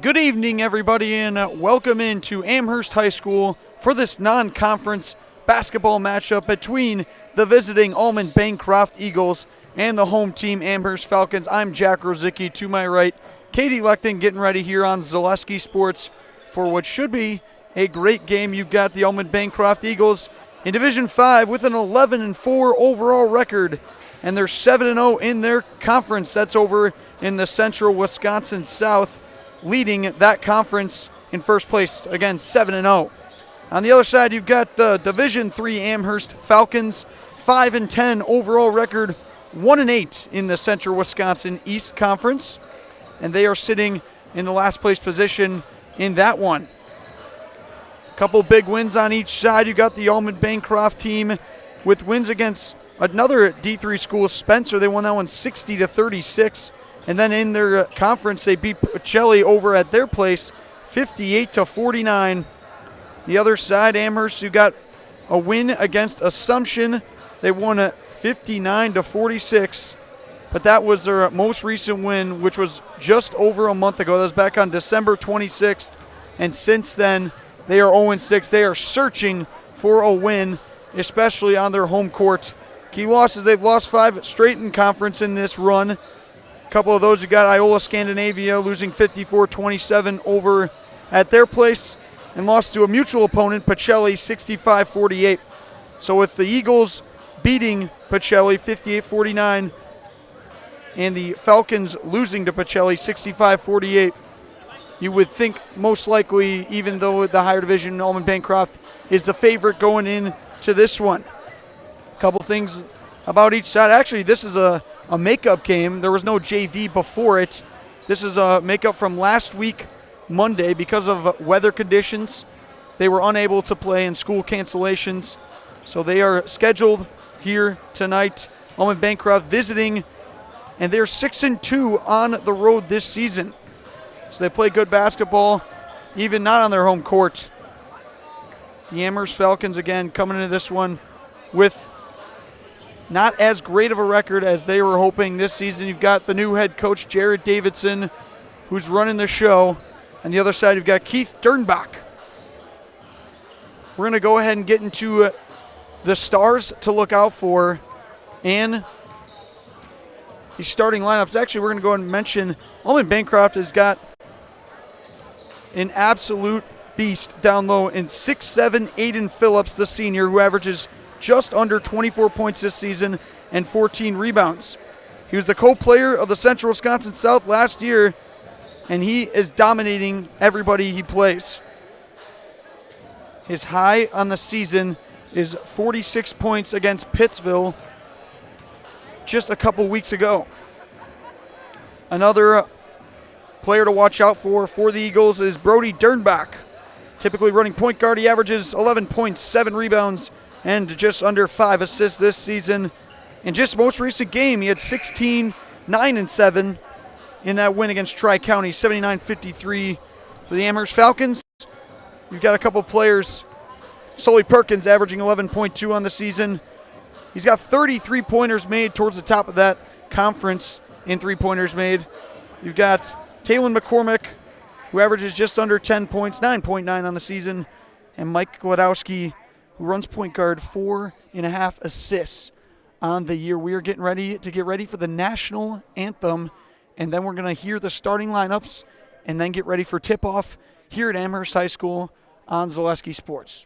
Good evening, everybody, and welcome into Amherst High School for this non-conference basketball matchup between the visiting Almond-Bancroft Eagles and the home team Amherst Falcons. I'm Jack Rosicki. To my right, Katie Leckton getting ready here on Zaleski Sports for what should be a great game. You've got the Almond-Bancroft Eagles in Division 5 with an 11-4 overall record, and they're 7-0 in their conference. That's over in the Central Wisconsin South, leading that conference in first place, again 7-0. On the other side, you've got the Division 3 Amherst Falcons, 5-10 overall record, 1-8 in the Central Wisconsin East Conference, and they are sitting in the last place position in that one. A couple big wins on each side. You got the Almond-Bancroft team with wins against another D3 school, Spencer. They won that one 60-36. And then in their conference, they beat Pacelli over at their place 58-49. The other side, Amherst, you got a win against Assumption. They won at 59-46. But that was their most recent win, which was just over a month ago. That was back on December 26th. And since then, they are 0-6. They are searching for a win, especially on their home court. Key losses, they've lost 5 straight in conference in this run. Couple of those, you got Iola Scandinavia losing 54-27 over at their place and lost to a mutual opponent, Pacelli, 65-48. So with the Eagles beating Pacelli 58-49 and the Falcons losing to Pacelli 65-48, you would think most likely, even though the higher division, Almond-Bancroft is the favorite going into this one. A couple things about each side. Actually, this is a makeup game. There was no JV before it. This is a makeup from last week, Monday. Because of weather conditions, they were unable to play and school cancellations. So they are scheduled here tonight. Almond-Bancroft visiting, and they're 6-2 on the road this season. So they play good basketball, even not on their home court. The Amherst Falcons, again, coming into this one with not as great of a record as they were hoping this season. You've got the new head coach, Jared Davidson, who's running the show. On the other side, you've got Keith Dernbach. We're going to go ahead and get into the stars to look out for and the starting lineups. Actually, we're going to go ahead and mention Almond-Bancroft has got an absolute beast down low in 6'7", Aiden Phillips, the senior, who averages just under 24 points this season and 14 rebounds. He was the co-player of the Central Wisconsin South last year, and he is dominating everybody he plays. His high on the season is 46 points against Pittsville just a couple weeks ago. Another player to watch out for the Eagles is Brody Dernbach. Typically running point guard, he averages 11 points, 7 rebounds, and just under 5 assists this season. In just most recent game, he had 16, 9, and 7 in that win against Tri-County, 79-53 for the Amherst Falcons. You've got a couple players. Sully Perkins averaging 11.2 on the season. He's got 30 three-pointers made towards the top of that conference in three-pointers made. You've got Taylon McCormick, who averages just under 10 points, 9.9 on the season, and Mike Gladowski, who runs point guard, 4.5 assists on the year. We are getting ready for the national anthem, and then we're going to hear the starting lineups and then get ready for tip-off here at Amherst High School on Zaleski Sports.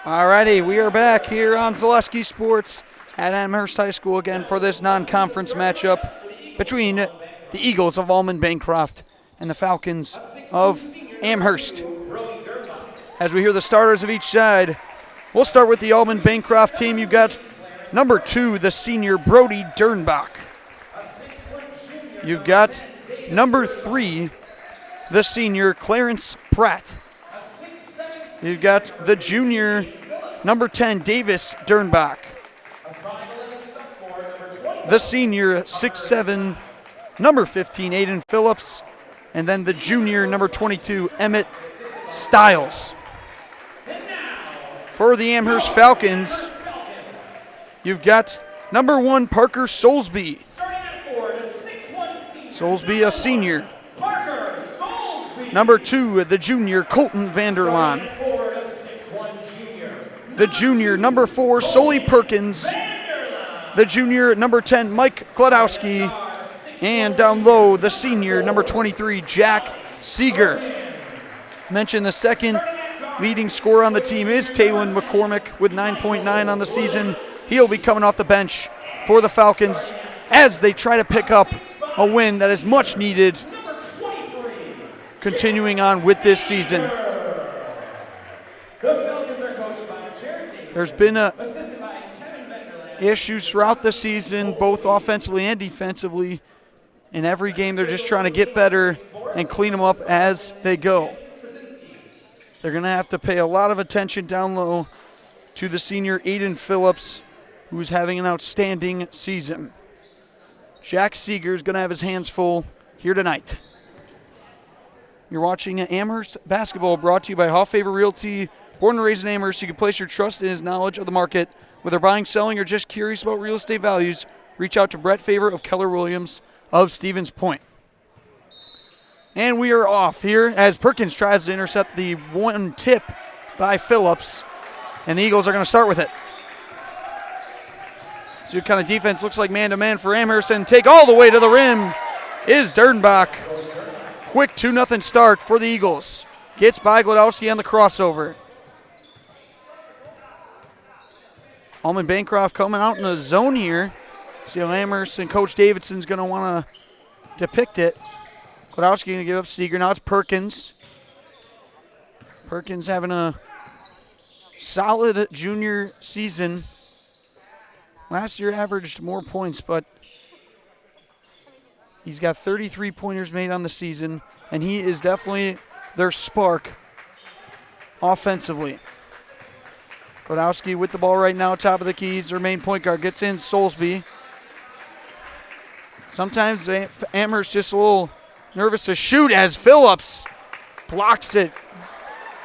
Alrighty, we are back here on Zaleski Sports at Amherst High School again for this non-conference matchup between the Eagles of Almond-Bancroft and the Falcons of Amherst. As we hear the starters of each side, we'll start with the Almond-Bancroft team. You've got number 2, the senior Brody Dernbach. You've got number 3, the senior Clarence Pratt. You've got the junior, number 10, Davis Dernbach. The senior, 6'7", number 15, Aiden Phillips. And then the junior, number 22, Emmett Stiles. For the Amherst Falcons, you've got number 1, Parker Soulsby. Soulsby, a senior. Number 2, the junior, Colton Vanderlaan. The junior, number 4, Sully Perkins. The junior, number 10, Mike Glodowski. And down low, the senior, number 23, Jack Seeger. Mentioned the second leading scorer on the team is Taylon McCormick with 9.9 on the season. He'll be coming off the bench for the Falcons as they try to pick up a win that is much needed continuing on with this season. There's been issues throughout the season, both offensively and defensively. In every game, they're just trying to get better and clean them up as they go. They're going to have to pay a lot of attention down low to the senior Aiden Phillips, who's having an outstanding season. Jack Seeger is going to have his hands full here tonight. You're watching Amherst Basketball, brought to you by Hoff-Favor Realty. Born and raised in Amherst, you can place your trust in his knowledge of the market. Whether buying, selling, or just curious about real estate values, reach out to Brett Favor of Keller Williams of Stevens Point. And we are off here as Perkins tries to intercept the one tip by Phillips, and the Eagles are going to start with it. So what kind of defense looks like man-to-man for Amherst, and take all the way to the rim is Dernbach. Quick 2-0 start for the Eagles. Gets by Glodowski on the crossover. Almond-Bancroft coming out in the zone here. See how Amherst and Coach Davidson's going to want to depict it. Glodowski going to give up Seeger. Now it's Perkins. Perkins having a solid junior season. Last year averaged more points, but he's got 33 pointers made on the season, and he is definitely their spark offensively. Glodowski with the ball right now, top of the keys. Their main point guard gets in, Soulsby. Sometimes Amherst just a little nervous to shoot as Phillips blocks it.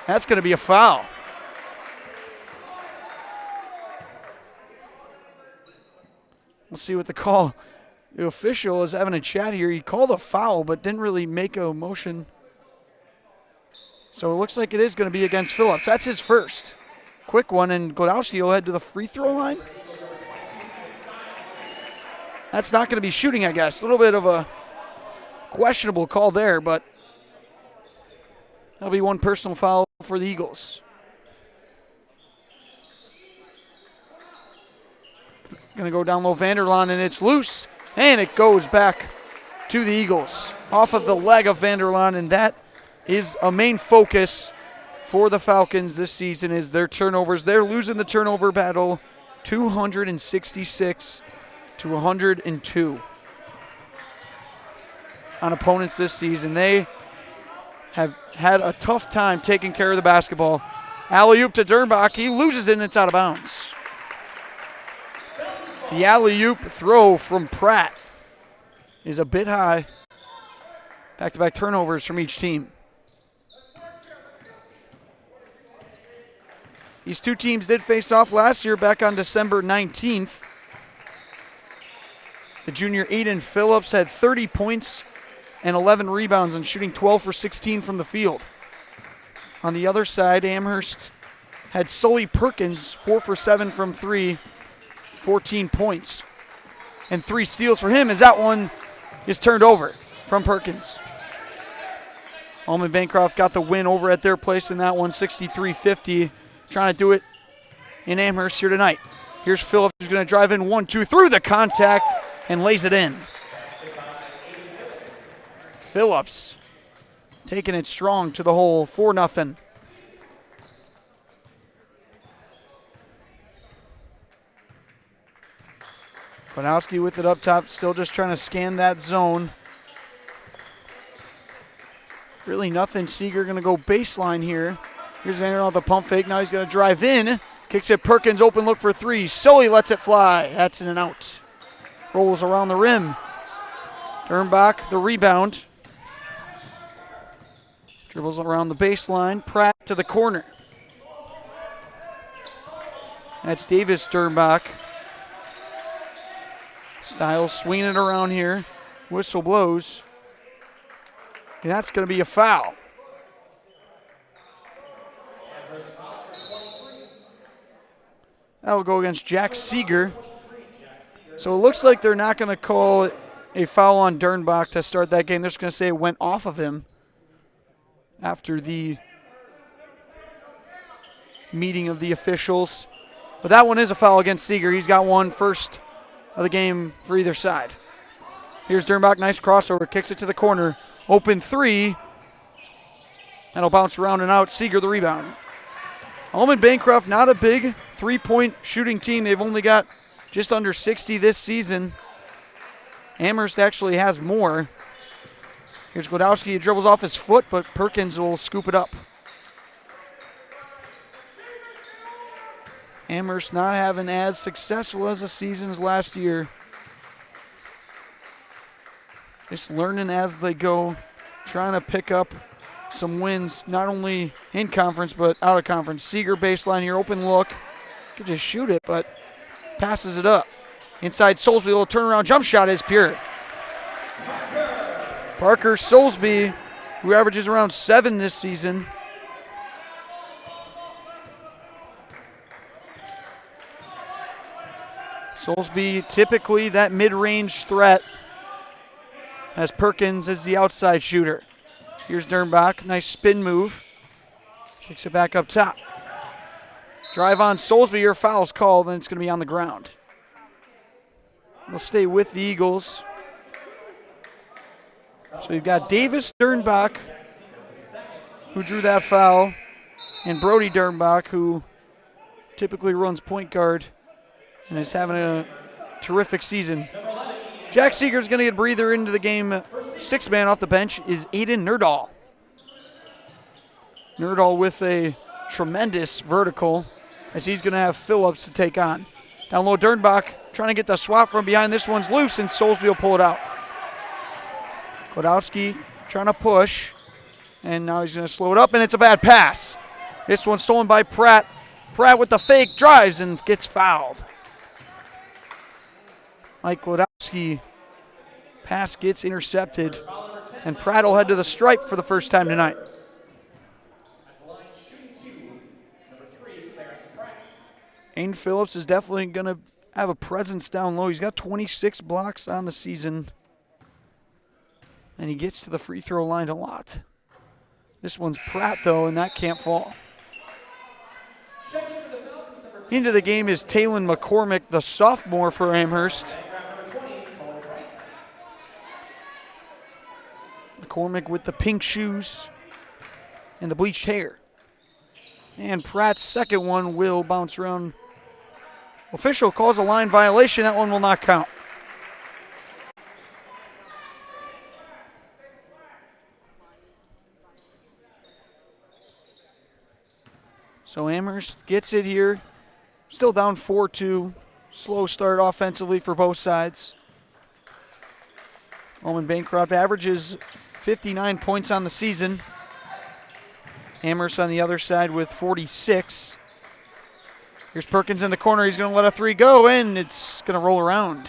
That's going to be a foul. We'll see what the call. The official is having a chat here. He called a foul but didn't really make a motion. So it looks like it is going to be against Phillips. That's his first. Quick one, and Glodowski will head to the free throw line. That's not going to be shooting, I guess. A little bit of a questionable call there, but that'll be one personal foul for the Eagles. Going to go down low, Vanderlaan, and it's loose, and it goes back to the Eagles. Off of the leg of Vanderlaan, and that is a main focus for the Falcons this season is their turnovers. They're losing the turnover battle 266 to 102 on opponents this season. They have had a tough time taking care of the basketball. Alley-oop to Dernbach. He loses it, and it's out of bounds. The alley-oop throw from Pratt is a bit high. Back-to-back turnovers from each team. These two teams did face off last year back on December 19th. The junior Aiden Phillips had 30 points and 11 rebounds and shooting 12 for 16 from the field. On the other side, Amherst had Sully Perkins, 4 for 7 from 3, 14 points. And 3 steals for him as that one is turned over from Perkins. Almond-Bancroft got the win over at their place in that one, 63-50. Trying to do it in Amherst here tonight. Here's Phillips, who's going to drive in 1-2 through the contact and lays it in. Phillips taking it strong to the hole, 4-0. Kwiatkowski with it up top, still just trying to scan that zone. Really nothing. Seeger going to go baseline here. Here's Vander with the pump fake. Now he's going to drive in. Kicks it Perkins, open look for three. Sully lets it fly. That's in and out. Rolls around the rim. Dernbach, the rebound. Dribbles around the baseline. Pratt to the corner. That's Davis Dernbach. Styles swinging it around here. Whistle blows. And that's going to be a foul. That will go against Jack Seeger. So it looks like they're not going to call it a foul on Dernbach to start that game. They're just going to say it went off of him after the meeting of the officials. But that one is a foul against Seeger. He's got one first of the game for either side. Here's Dernbach, nice crossover, kicks it to the corner. Open three. That'll bounce around and out. Seeger the rebound. Almond-Bancroft, not a big three-point shooting team. They've only got just under 60 this season. Amherst actually has more. Here's Kwiatkowski. He dribbles off his foot, but Perkins will scoop it up. Amherst not having as successful as a season as last year. Just learning as they go, trying to pick up some wins, not only in conference, but out of conference. Seeger baseline here, open look. Could just shoot it, but passes it up. Inside Soulsby, a little turnaround jump shot is pure. Parker Soulsby, who averages around 7 this season. Soulsby typically that mid-range threat, as Perkins is the outside shooter. Here's Dernbach, nice spin move. Kicks it back up top. Drive on Soulsby, your foul's called, then it's going to be on the ground. We'll stay with the Eagles. So we've got Davis Dernbach, who drew that foul, and Brody Dernbach, who typically runs point guard and is having a terrific season. Jack Seeger's going to get a breather into the game. Sixth man off the bench is Aiden Nerdahl. Nerdahl with a tremendous vertical, as he's going to have Phillips to take on. Down low, Dernbach trying to get the swap from behind. This one's loose, and Soulsby will pull it out. Kwiatkowski trying to push, and now he's going to slow it up, and it's a bad pass. This one's stolen by Pratt. Pratt with the fake, drives, and gets fouled. Mike Kwiatkowski pass gets intercepted, and Pratt will head to the stripe for the first time tonight. Aiden Phillips is definitely going to have a presence down low. He's got 26 blocks on the season, and he gets to the free throw line a lot. This one's Pratt, though, and that can't fall. Into the game is Talon McCormick, the sophomore for Amherst. McCormick with the pink shoes and the bleached hair. And Pratt's second one will bounce around. Official calls a line violation. That one will not count. So Amherst gets it here. Still down 4-2. Slow start offensively for both sides. Almond-Bancroft averages 59 points on the season. Amherst on the other side with 46. Here's Perkins in the corner. He's going to let a three go, and it's going to roll around.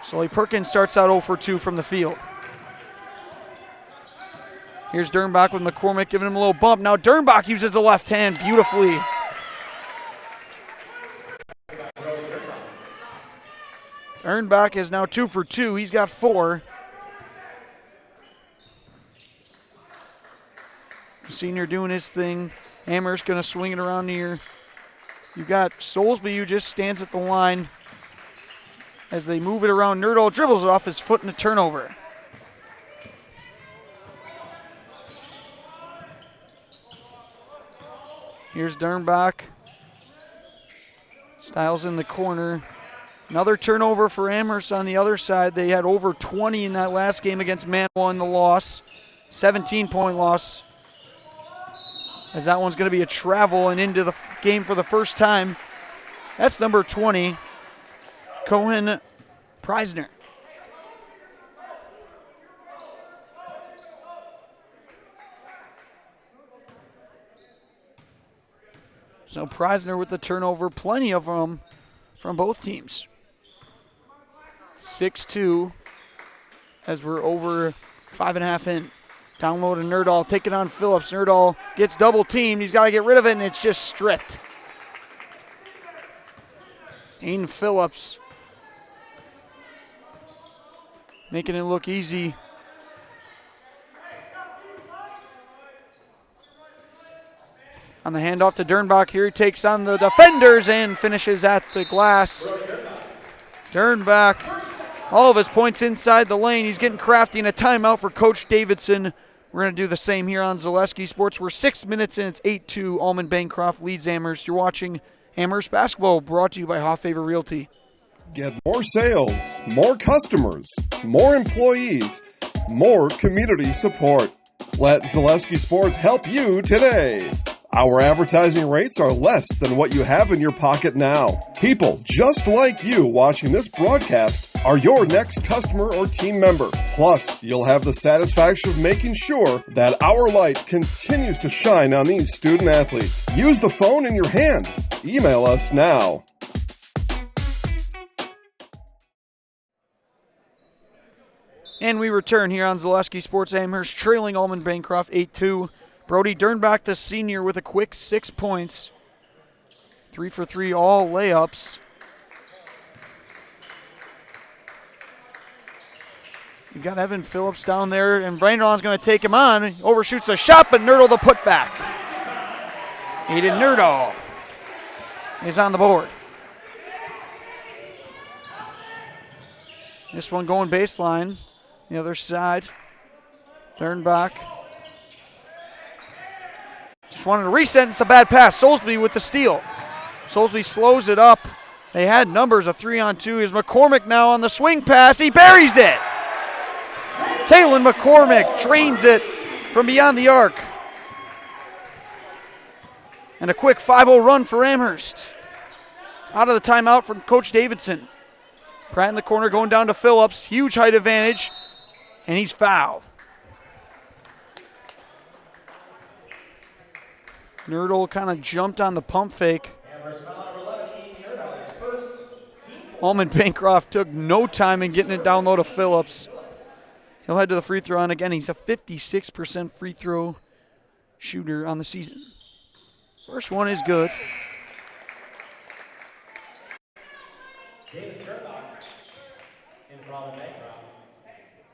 So Perkins starts out 0 for 2 from the field. Here's Dernbach with McCormick giving him a little bump. Now Dernbach uses the left hand beautifully. Dernbach is now 2 for 2. He's got 4. The senior doing his thing. Amherst going to swing it around near You got Soulsby who just stands at the line as they move it around. Nerdahl dribbles it off his foot in a turnover. Here's Dernbach. Styles in the corner. Another turnover for Amherst on the other side. They had over 20 in that last game against Manawa in the loss. 17-point loss. As that one's going to be a travel and into the game for the first time. That's number 20, Cohen Preisner. So Preisner with the turnover, plenty of them from both teams. 6-2 as we're over 5.5 in. Down low to Nerdahl, taking on Phillips. Nerdahl gets double teamed. He's got to get rid of it, and it's just stripped. Aiden Phillips making it look easy. On the handoff to Dernbach here, he takes on the defenders and finishes at the glass. Dernbach, all of his points inside the lane. He's getting crafty, and a timeout for Coach Davidson. We're going to do the same here on Zaleski Sports. We're 6 minutes in. It's 8-2. Almond-Bancroft leads Amherst. You're watching Amherst basketball, brought to you by Hoffavor Realty. Get more sales, more customers, more employees, more community support. Let Zaleski Sports help you today. Our advertising rates are less than what you have in your pocket now. People just like you watching this broadcast are your next customer or team member. Plus, you'll have the satisfaction of making sure that our light continues to shine on these student athletes. Use the phone in your hand. Email us now. And we return here on Zaleski Sports. Amherst trailing Almond-Bancroft 8-2. Brody Dernbach, the senior, with a quick 6 points. 3 for 3, all layups. You've got Evan Phillips down there, and Brandon's going to take him on. He overshoots a shot, but Nerdahl the putback. Aiden Nerdahl is on the board. This one going baseline. The other side, Dernbach. Just wanted to reset, and it's a bad pass. Soulsby with the steal. Soulsby slows it up. They had numbers, a 3-on-2. Here's McCormick now on the swing pass. He buries it. Taylor McCormick drains it from beyond the arc. And a quick 5-0 run for Amherst. Out of the timeout from Coach Davidson. Pratt in the corner going down to Phillips. Huge height advantage. And he's fouled. Nerdahl kind of jumped on the pump fake. Almond-Bancroft took no time in getting it down low to Phillips. He'll head to the free throw, and again, he's a 56% free throw shooter on the season. First one is good. Davis Dernbach in for Almond-Bancroft.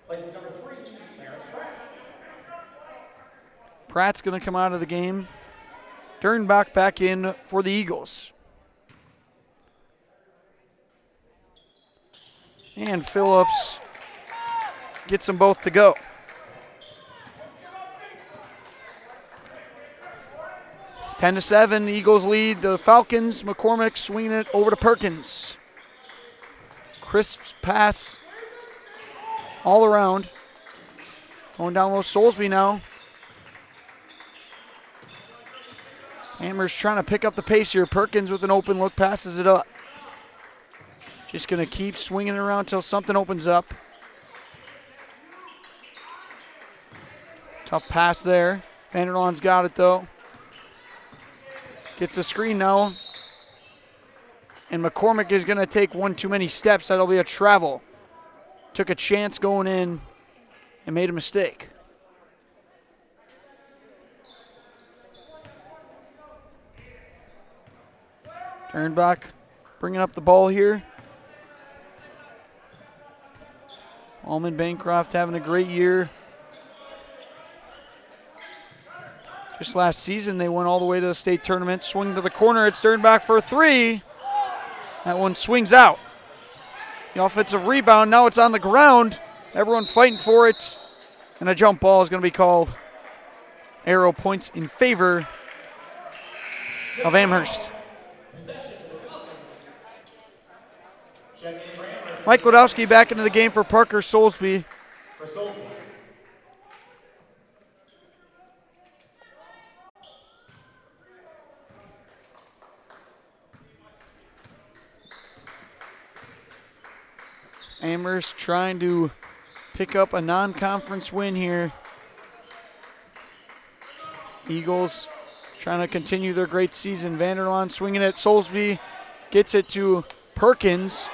Places number 3, Clarence Pratt. Pratt's going to come out of the game. Dernbach back in for the Eagles. And Phillips gets them both to go. Ten to 7, the Eagles lead the Falcons. McCormick swinging it over to Perkins. Crisp pass all around. Going down low, Soulsby now. Amherst trying to pick up the pace here. Perkins with an open look, passes it up. Just going to keep swinging it around until something opens up. Tough pass there. Vanderlaan's got it though. Gets the screen now. And McCormick is going to take one too many steps. That'll be a travel. Took a chance going in and made a mistake. Dernbach bringing up the ball here. Almond-Bancroft having a great year. Just last season, they went all the way to the state tournament. Swing to the corner. It's Dernbach for 3. That one swings out. The offensive rebound. Now it's on the ground. Everyone fighting for it. And a jump ball is going to be called. Arrow points in favor of Amherst. Mike Wadowski back into the game for Parker Soulsby. Amherst trying to pick up a non-conference win here. Eagles trying to continue their great season. Vanderlaan swinging at Soulsby. Gets it to Perkins.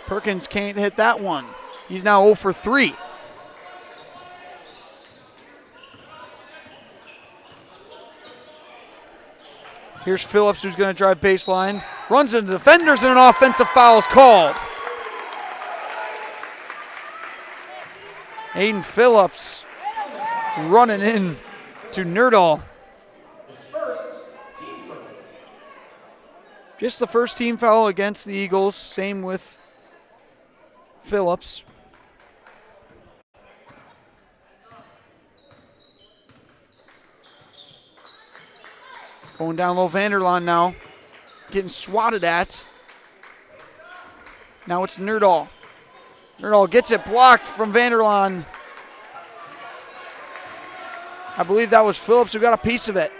Perkins can't hit that one. He's now 0 for 3. Here's Phillips, who's going to drive baseline. Runs into defenders, and an offensive foul is called. Aiden Phillips running in to Nerdahl. Just the first team foul against the Eagles. Same with Phillips. Going down low, Vanderlaan now. Getting swatted at. Now it's Nerdahl. Nerdahl gets it blocked from Vanderlaan. I believe that was Phillips who got a piece of it.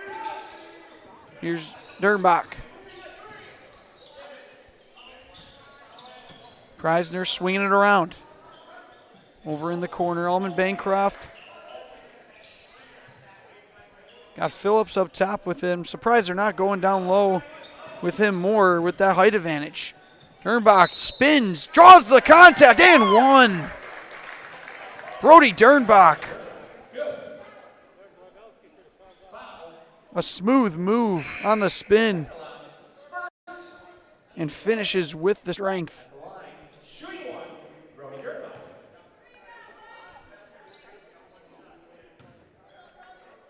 Here's Dernbach. Kreisner swinging it around. Over in the corner, Almond-Bancroft. Got Phillips up top with him. Surprised they're not going down low with him more with that height advantage. Dernbach spins, draws the contact, and one. Brody Dernbach. A smooth move on the spin. And finishes with the strength.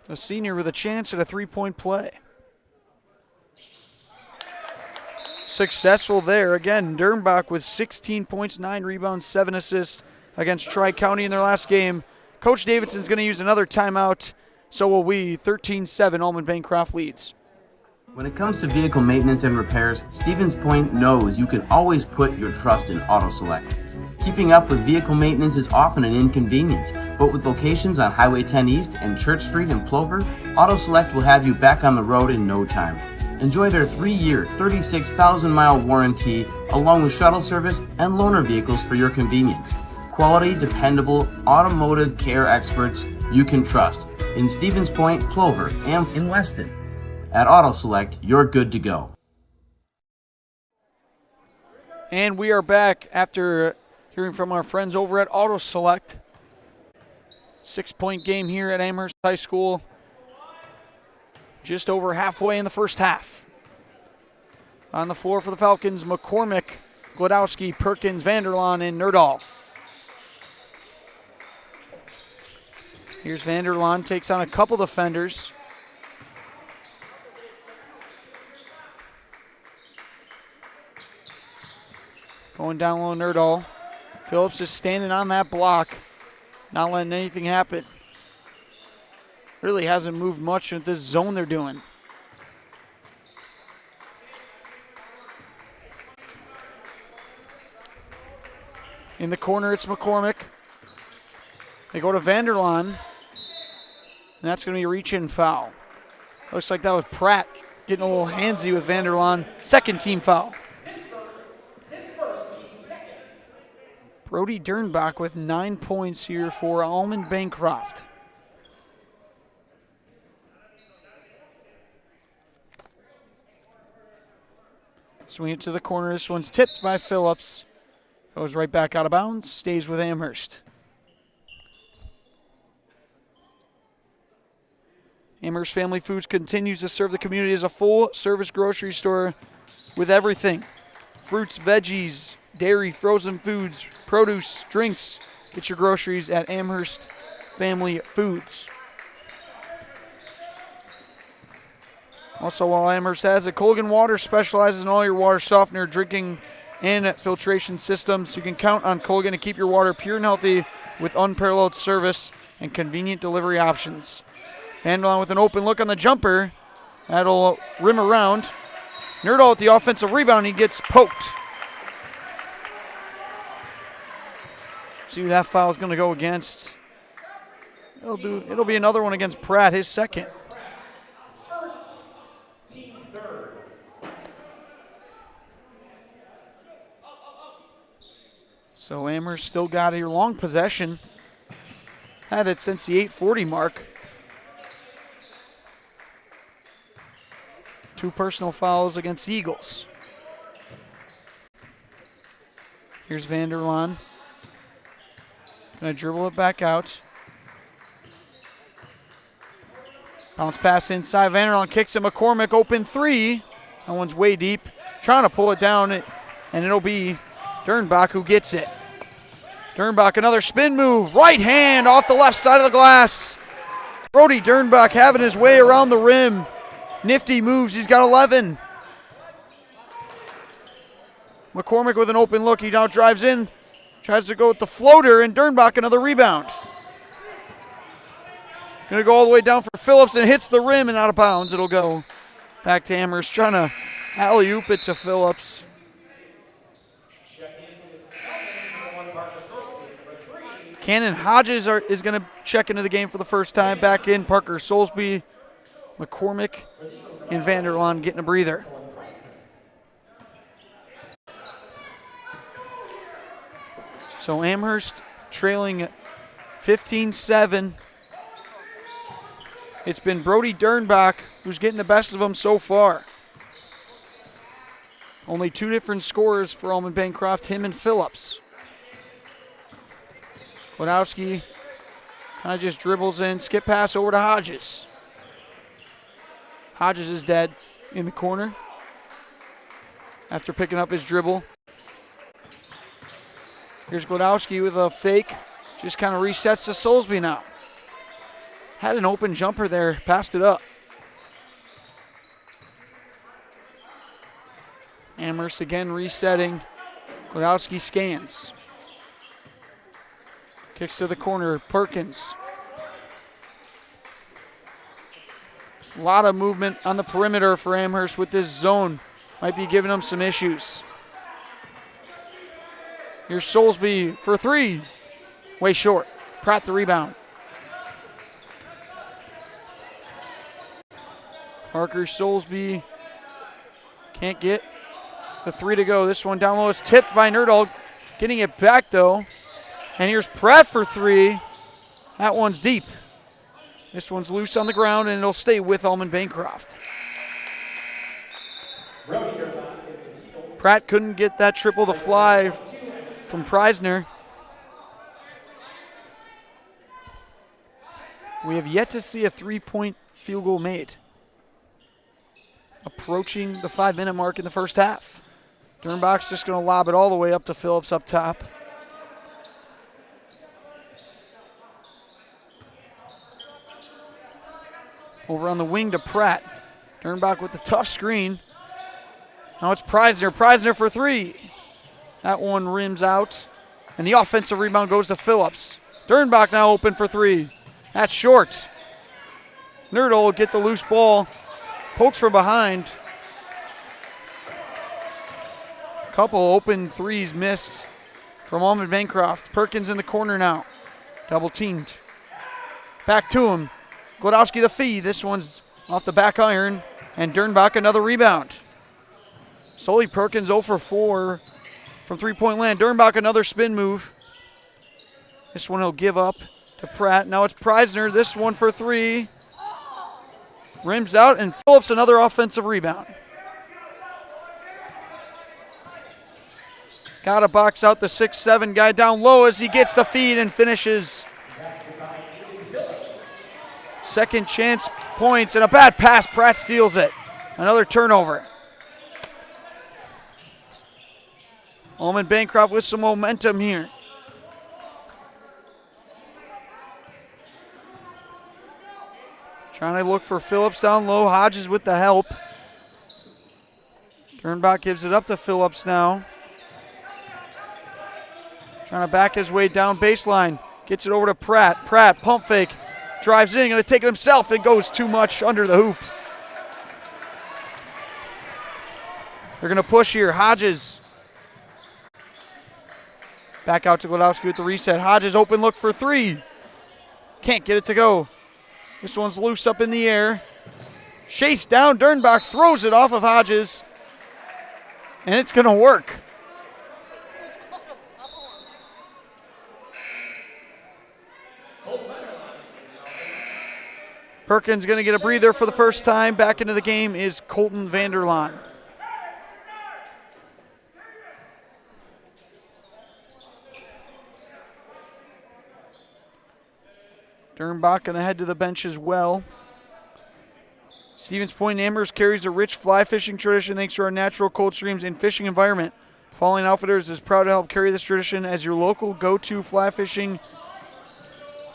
A senior with a chance at a three-point play. Successful there. Again, Dernbach with 16 points, 9 rebounds, 7 assists against Tri-County in their last game. Coach Davidson's going to use another timeout. So will we. 13-7, Almond-Bancroft leads. When it comes to vehicle maintenance and repairs, Stevens Point knows you can always put your trust in Auto Select. Keeping up with vehicle maintenance is often an inconvenience, but with locations on Highway 10 East and Church Street in Plover, Auto Select will have you back on the road in no time. Enjoy their 3-year, 36,000-mile warranty, along with shuttle service and loaner vehicles for your convenience. Quality, dependable, automotive care experts you can trust in Stevens Point, Plover, and in Weston. At Auto Select, you're good to go. And we are back after hearing from our friends over at Auto Select. 6-point game here at Amherst High School. Just over halfway in the first half. On the floor for the Falcons, McCormick, Glodowski, Perkins, Vanderlaan, and Nerdahl. Here's Vanderlaan, takes on a couple defenders. Going down low, Nerdahl. Phillips is standing on that block, not letting anything happen. Really hasn't moved much in this zone they're doing. In the corner, it's McCormick. They go to Vanderlaan, and that's going to be a reach-in foul. Looks like that was Pratt getting a little handsy with Vanderlaan. Second team foul. Brody Dernbach with 9 points here for Almond-Bancroft. Swing it to the corner. This one's tipped by Phillips. Goes right back out of bounds. Stays with Amherst. Amherst Family Foods continues to serve the community as a full-service grocery store with everything. Fruits, veggies, dairy, frozen foods, produce, drinks. Get your groceries at Amherst Family Foods. Also, while Amherst has it, Colgan Water specializes in all your water softener, drinking, and filtration systems. You can count on Colgan to keep your water pure and healthy with unparalleled service and convenient delivery options. Vanderlaan with an open look on the jumper. That'll rim around. Nerdahl with the offensive rebound. He gets poked. See who that foul is going to go against. It'll be another one against Pratt, his second. So Amherst still got a long possession. Had it since the 8:40 mark. 2 personal fouls against the Eagles. Here's Vanderlaan. Gonna dribble it back out. Bounce pass inside. Vanderlaan kicks it. McCormick open 3. That one's way deep. Trying to pull it down, and it'll be Dernbach who gets it. Dernbach, another spin move. Right hand off the left side of the glass. Brody Dernbach having his way around the rim. Nifty moves. He's got 11. McCormick with an open look. He now drives in. Tries to go with the floater, and Dernbach another rebound. Going to go all the way down for Phillips, and hits the rim and out of bounds. It'll go back to Amherst, trying to alley-oop it to Phillips. Cannon Hodges is going to check into the game for the first time. Back in Parker Soulsby, McCormick, and Vanderlaan getting a breather. So Amherst trailing 15-7. It's been Brody Dernbach who's getting the best of them so far. Only 2 different scorers for Almond-Bancroft, him and Phillips. Wodowski kind of just dribbles in, skip pass over to Hodges. Hodges is dead in the corner after picking up his dribble. Here's Wodowski with a fake, just kind of resets to Soulsby now. Had an open jumper there, passed it up. Amherst again resetting. Wodowski scans. Kicks to the corner, Perkins. A lot of movement on the perimeter for Amherst with this zone. Might be giving them some issues. Here's Soulsby for 3. Way short. Pratt the rebound. Parker Soulsby can't get the 3 to go. This one down low is tipped by Nerdahl. Getting it back though. And here's Pratt for 3. That one's deep. This one's loose on the ground, and it'll stay with Almond-Bancroft. Pratt couldn't get that triple to fly from Preisner. We have yet to see a 3-point field goal made. Approaching the 5-minute mark in the first half. Dernbach's just going to lob it all the way up to Phillips up top. Over on the wing to Pratt. Dernbach with the tough screen. Now it's Preisner. Preisner for 3. That one rims out. And the offensive rebound goes to Phillips. Dernbach now open for 3. That's short. Nerdahl will get the loose ball. Pokes from behind. Couple open threes missed from Almond-Bancroft. Perkins in the corner now. Double teamed. Back to him. Wodowski the feed. This one's off the back iron. And Dernbach another rebound. Sully Perkins 0 for 4 from three-point land. Dernbach another spin move. This one he'll give up to Pratt. Now it's Preisner. This one for 3. Rims out, and Phillips another offensive rebound. Got to box out the 6'7" guy down low as he gets the feed and finishes. Second chance points and a bad pass. Pratt steals it. Another turnover. Almond-Bancroft with some momentum here. Trying to look for Phillips down low. Hodges with the help. Dernbach gives it up to Phillips now. Trying to back his way down baseline. Gets it over to Pratt. Pratt, pump fake. Drives in, going to take it himself. It goes too much under the hoop. They're going to push here. Hodges. Back out to Glodowski with the reset. Hodges open look for three. Can't get it to go. This one's loose up in the air. Chased down. Dernbach throws it off of Hodges. And it's going to work. Perkins going to get a breather for the first time. Back into the game is Colton Vanderlaan. Dernbach going to head to the bench as well. Stevens Point Amherst carries a rich fly fishing tradition thanks to our natural cold streams and fishing environment. Falling Outfitters is proud to help carry this tradition as your local go-to fly fishing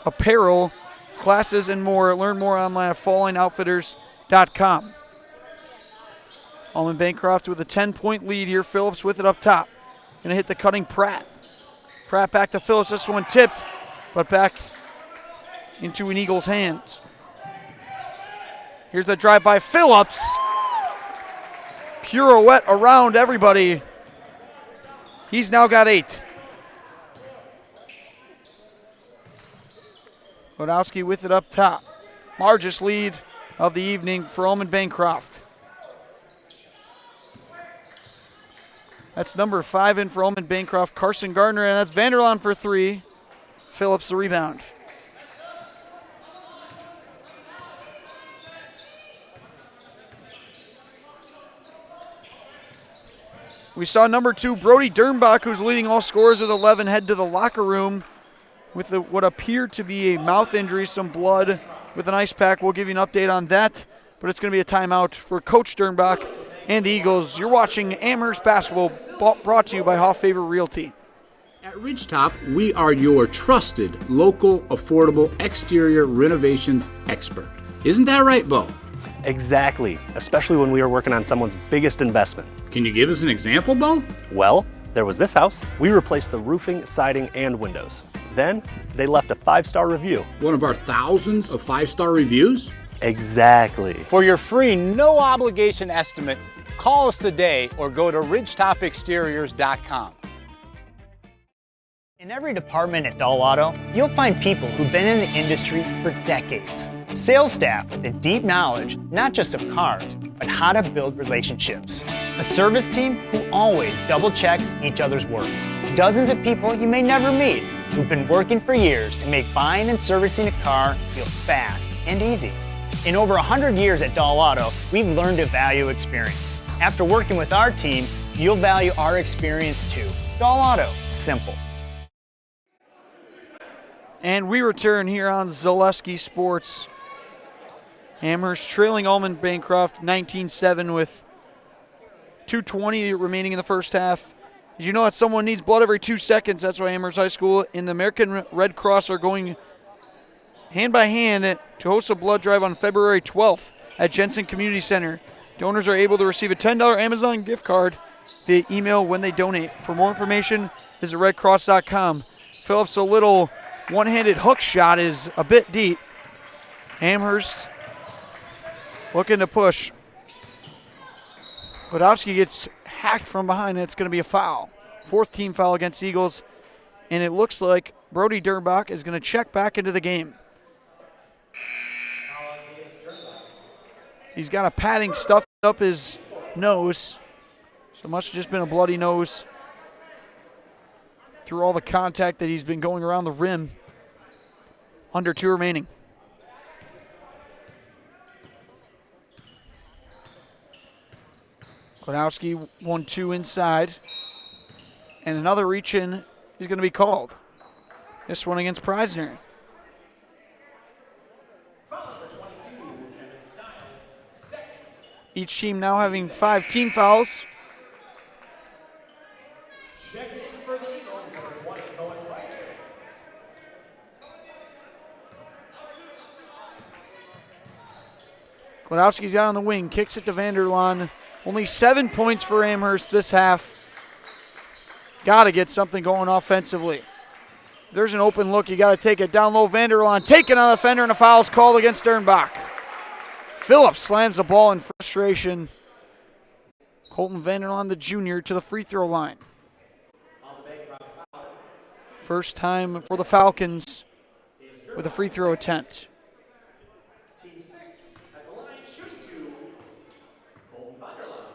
apparel, classes, and more. Learn more online at fallingoutfitters.com. Almond-Bancroft with a 10-point lead here. Phillips with it up top. Going to hit the cutting Pratt. Pratt back to Phillips. This one tipped, but back into an Eagles' hands. Here's the drive by Phillips. Pirouette around everybody. He's now got 8. Glodowski with it up top. Largest lead of the evening for Almond-Bancroft. That's number 5 in for Almond-Bancroft, Carson Gardner, and that's Vanderlaan for 3. Phillips the rebound. We saw number 2, Brody Dernbach, who's leading all scorers with 11, head to the locker room with what appeared to be a mouth injury, some blood with an ice pack. We'll give you an update on that, but it's going to be a timeout for Coach Dernbach and the Eagles. You're watching Amherst basketball, brought to you by Hoff Favor Realty. At Ridgetop, we are your trusted, local, affordable exterior renovations expert. Isn't that right, Bo? Exactly, especially when we are working on someone's biggest investment. Can you give us an example, Bo? Well, there was this house. We replaced the roofing, siding, and windows. Then, they left a 5-star review. One of our thousands of 5-star reviews? Exactly. For your free, no obligation estimate, call us today or go to ridgetopexteriors.com. In every department at Dahl Auto, you'll find people who've been in the industry for decades. Sales staff with a deep knowledge, not just of cars, but how to build relationships. A service team who always double checks each other's work. Dozens of people you may never meet who've been working for years to make buying and servicing a car feel fast and easy. In over 100 years at Dahl Auto, we've learned to value experience. After working with our team, you'll value our experience too. Dahl Auto, simple. And we return here on Zaleski Sports. Amherst trailing Almond-Bancroft 19-7 with 2:20 remaining in the first half. As you know that someone needs blood every 2 seconds, that's why Amherst High School and the American Red Cross are going hand by hand to host a blood drive on February 12th at Jensen Community Center. Donors are able to receive a $10 Amazon gift card via email when they donate. For more information, visit redcross.com. Phillips, a little one-handed hook shot is a bit deep. Amherst looking to push. Glodowski gets hacked from behind, and it's going to be a foul. 4th team foul against Eagles, and it looks like Brody Dernbach is going to check back into the game. He's got a padding stuffed up his nose, so it must have just been a bloody nose through all the contact that he's been going around the rim. Under 2 remaining. Glodowski 1-2 inside. And another reach in is going to be called. This one against Preisner. Each team now having 5 team fouls. Checking in for the Eagles, number 20, Cohen Preisner. Klodowski's out on the wing, kicks it to Vanderlaan. Only 7 points for Amherst this half. Got to get something going offensively. There's an open look. You got to take it down low. Vanderlaan taken on the defender, and a foul's called against Sternbach. Phillips slams the ball in frustration. Colton Vanderlaan, the junior, to the free throw line. First time for the Falcons with a free throw attempt. Team 6 at the line, shooting 2, Colton Vanderlaan.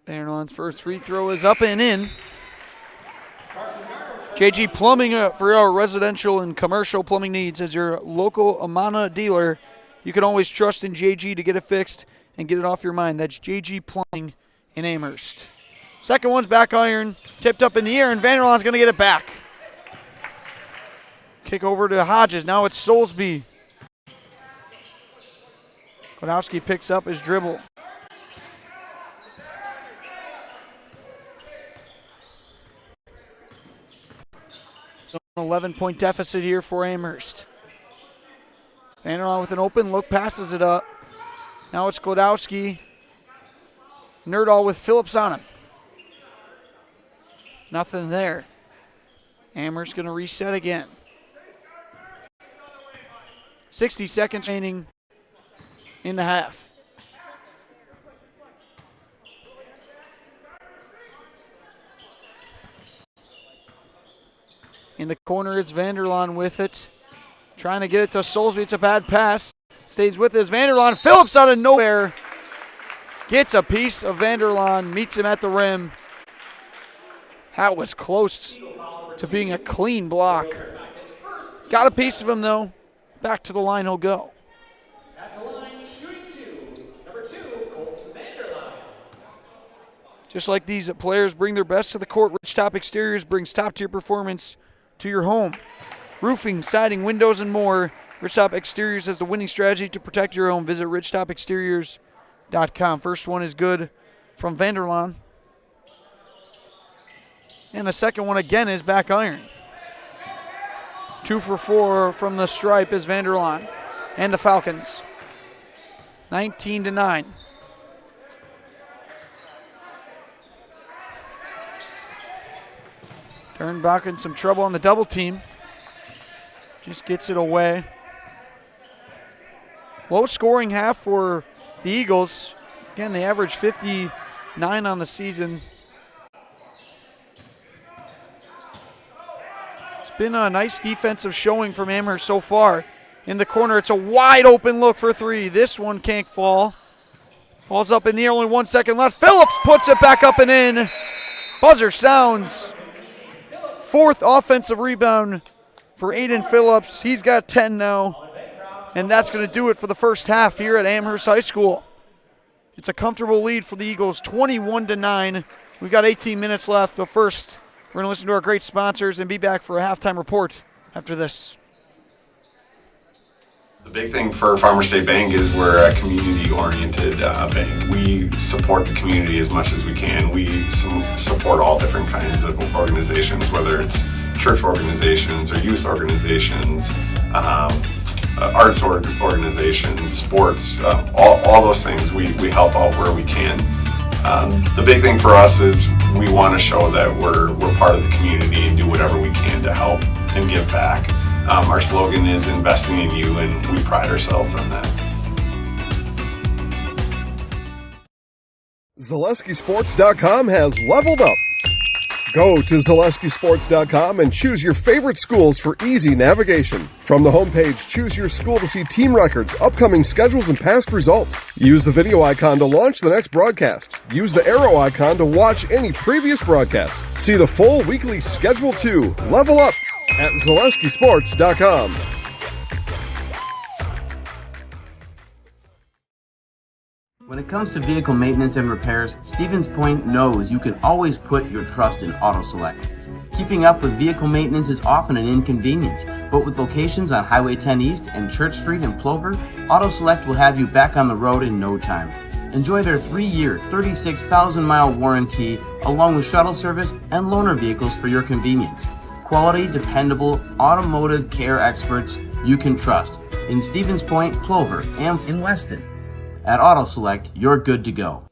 Vanderlaan's first free throw is up and in. JG Plumbing for your residential and commercial plumbing needs. As your local Amana dealer, you can always trust in JG to get it fixed and get it off your mind. That's JG Plumbing in Amherst. Second one's back iron, tipped up in the air, and Vanderlaan's going to get it back. Kick over to Hodges. Now it's Soulsby. Klodowski picks up his dribble. So an 11-point deficit here for Amherst. Vanderlaan with an open look, passes it up. Now it's Klodowski. Nerdahl with Phillips on him. Nothing there. Amherst going to reset again. 60 seconds remaining in the half. In the corner, it's Vanderlaan with it. Trying to get it to Soulsby. It's a bad pass. Stays with it as Vanderlaan. Phillips out of nowhere. Gets a piece of Vanderlaan. Meets him at the rim. That was close to being a clean block. Got a piece of him, though. Back to the line he'll go. At the line, shooting 2, number 2, Colton Vanderlaan. Just like these players bring their best to the court, Ridgetop Exteriors brings top-tier performance to your home. Roofing, siding, windows, and more. Ridgetop Exteriors has the winning strategy to protect your home. Visit ridgetopexteriors.com. First one is good from Vanderlaan. And the second one again is back iron. 2 for 4 from the stripe is Vanderlaan and the Falcons. 19-9. Sternbach in some trouble on the double team. Just gets it away. Low scoring half for the Eagles. Again, they average 59 on the season. It's been a nice defensive showing from Amherst so far. In the corner, it's a wide open look for 3. This one can't fall. Ball's up in the air, only 1 second left. Phillips puts it back up and in. Buzzer sounds. 4th offensive rebound for Aiden Phillips. He's got 10 now. And that's going to do it for the first half here at Amherst High School. It's a comfortable lead for the Eagles, 21-9. We've got 18 minutes left, but first, we're going to listen to our great sponsors and be back for a halftime report after this. The big thing for Farmers State Bank is we're a community-oriented bank. We support the community as much as we can. We support all different kinds of organizations, whether it's church organizations or youth organizations, arts organizations, sports, all those things. We help out where we can. The big thing for us is we want to show that we're part of the community and do whatever we can to help and give back. Our slogan is investing in you, and we pride ourselves on that. ZaleskiSports.com has leveled up. Go to ZaleskiSports.com and choose your favorite schools for easy navigation. From the homepage, choose your school to see team records, upcoming schedules, and past results. Use the video icon to launch the next broadcast. Use the arrow icon to watch any previous broadcast. See the full weekly schedule too. Level up at ZaleskiSports.com. When it comes to vehicle maintenance and repairs, Stevens Point knows you can always put your trust in Auto Select. Keeping up with vehicle maintenance is often an inconvenience, but with locations on Highway 10 East and Church Street in Plover, Auto Select will have you back on the road in no time. Enjoy their 3-year, 36,000-mile warranty, along with shuttle service and loaner vehicles for your convenience. quality, dependable automotive care experts you can trust in Stevens Point, Plover, and in Weston. At Auto Select, you're good to go.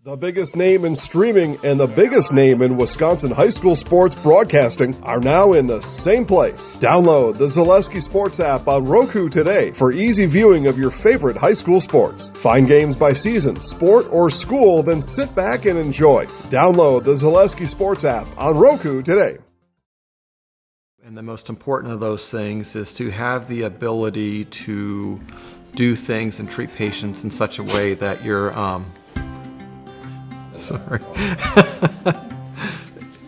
The biggest name in streaming and the biggest name in Wisconsin high school sports broadcasting are now in the same place. Download the Zaleski Sports app on Roku today for easy viewing of your favorite high school sports. Find games by season, sport, or school, then sit back and enjoy. Download the Zaleski Sports app on Roku today. And the most important of those things is to have the ability to do things and treat patients in such a way that you're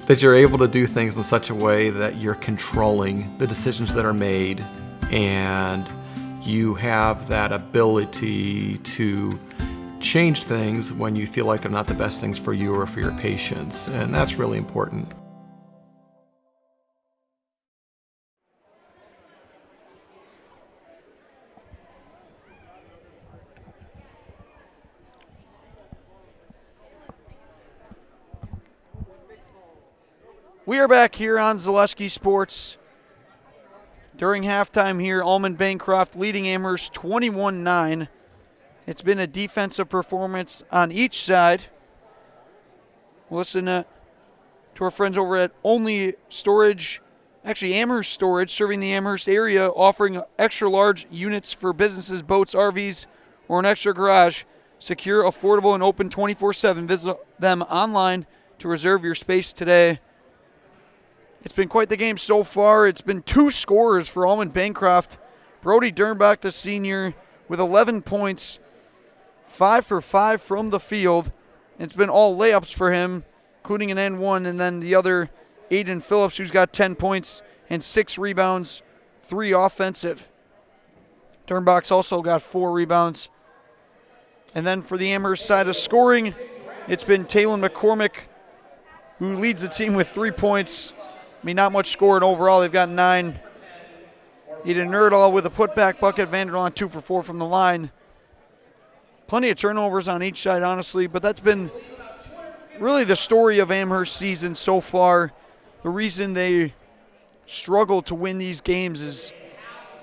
that you're able to do things in such a way that you're controlling the decisions that are made, and you have that ability to change things when you feel like they're not the best things for you or for your patients, and that's really important. We are back here on Zaleski Sports. During halftime here, Almond-Bancroft leading Amherst 21-9. It's been a defensive performance on each side. Listen to our friends over at Only Storage, actually Amherst Storage, serving the Amherst area, offering extra large units for businesses, boats, RVs, or an extra garage. Secure, affordable, and open 24/7. Visit them online to reserve your space today. It's been quite the game so far. It's been 2 scorers for Almond-Bancroft. Brody Dernbach, the senior, with 11 points, 5 for 5 from the field. It's been all layups for him, including an N1, and then the other, Aiden Phillips, who's got 10 points and 6 rebounds, 3 offensive. Dernbach's also got 4 rebounds. And then for the Amherst side of scoring, it's been Talon McCormick, who leads the team with 3 points. I mean, not much scoring overall. They've got 9. Eden Nerdall with a putback bucket. Vanderlaan 2 for 4 from the line. Plenty of turnovers on each side, honestly, but that's been really the story of Amherst season so far. The reason they struggle to win these games is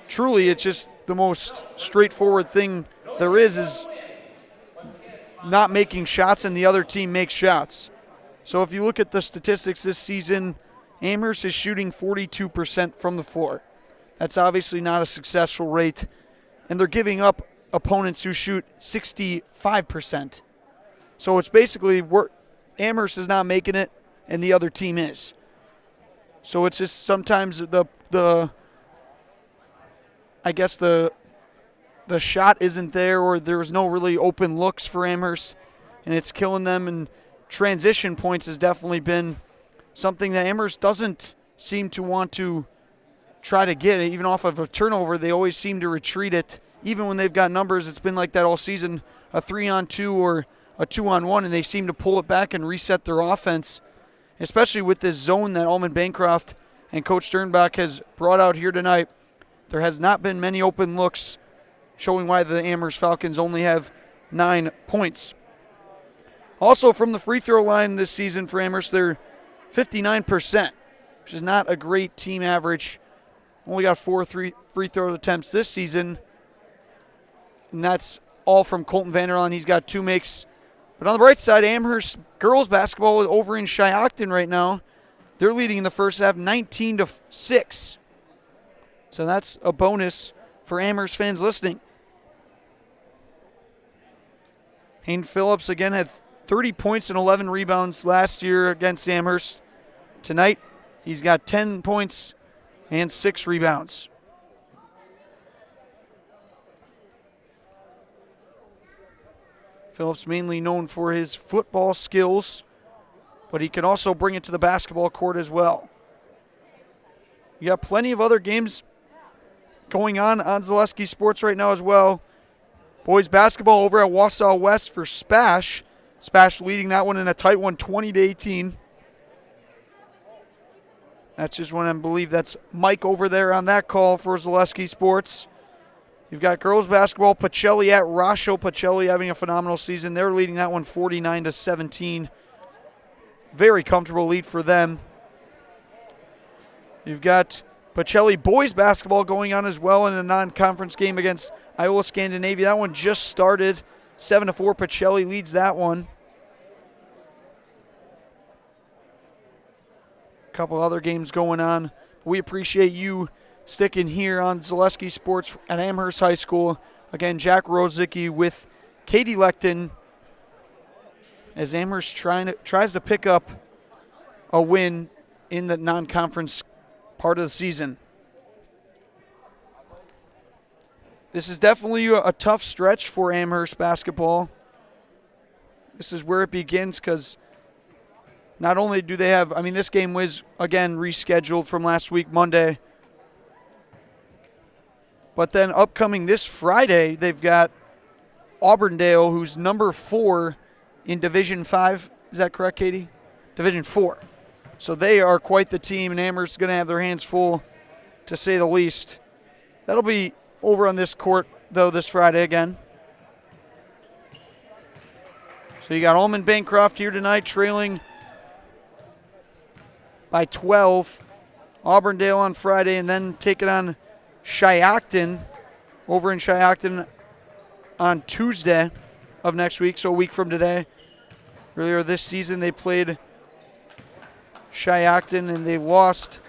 truly it's just the most straightforward thing there is not making shots and the other team makes shots. So if you look at the statistics this season, Amherst is shooting 42% from the floor. That's obviously not a successful rate. And they're giving up opponents who shoot 65%. So it's basically Amherst is not making it and the other team is. So it's just sometimes the shot isn't there, or there's no really open looks for Amherst, and it's killing them. And transition points has definitely been something that Amherst doesn't seem to want to try to get. Even off of a turnover, they always seem to retreat it. Even when they've got numbers, it's been like that all season, a 3-on-2 or a 2-on-1, and they seem to pull it back and reset their offense, especially with this zone that Almond-Bancroft and Coach Sternbach has brought out here tonight. There has not been many open looks, showing why the Amherst Falcons only have 9 points. Also from the free throw line this season for Amherst, they're 59%, which is not a great team average. Only got 4 free throw attempts this season, and that's all from Colton Vanderlaan. He's got 2 makes. But on the bright side, Amherst girls basketball is over in Shiocton right now. They're leading in the first half 19-6. So that's a bonus for Amherst fans listening. Hayden Phillips again had 30 points and 11 rebounds last year against Amherst. Tonight, he's got 10 points and 6 rebounds. Phillips mainly known for his football skills, but he can also bring it to the basketball court as well. You got plenty of other games going on Zaleski Sports right now as well. Boys basketball over at Wausau West for Spash. Spash leading that one in a tight one, 20-18. That's just one, I believe that's Mike over there on that call for Zaleski Sports. You've got girls basketball, Pacelli at Rasho. Pacelli having a phenomenal season. They're leading that one 49-17. Very comfortable lead for them. You've got Pacelli boys basketball going on as well in a non-conference game against Iowa Scandinavia. That one just started. 7-4, Pacelli leads that one. A couple other games going on. We appreciate you sticking here on Zaleski Sports at Amherst High School. Again, Jack Rozicki with Katie Lecton as Amherst tries to pick up a win in the non-conference part of the season. This is definitely a tough stretch for Amherst basketball. This is where it begins because not only do they have, this game was, again, rescheduled from last week, Monday. But then upcoming this Friday, they've got Auburndale, who's number 4 in Division 5. Is that correct, Katie? Division 4. So they are quite the team, and Amherst is going to have their hands full, to say the least. That'll be over on this court, though, this Friday again. So you got Almond-Bancroft here tonight, trailing by 12. Auburndale on Friday, and then taking on Shiocton over in Shiocton on Tuesday of next week, so a week from today. Earlier this season, they played Shiocton, and they lost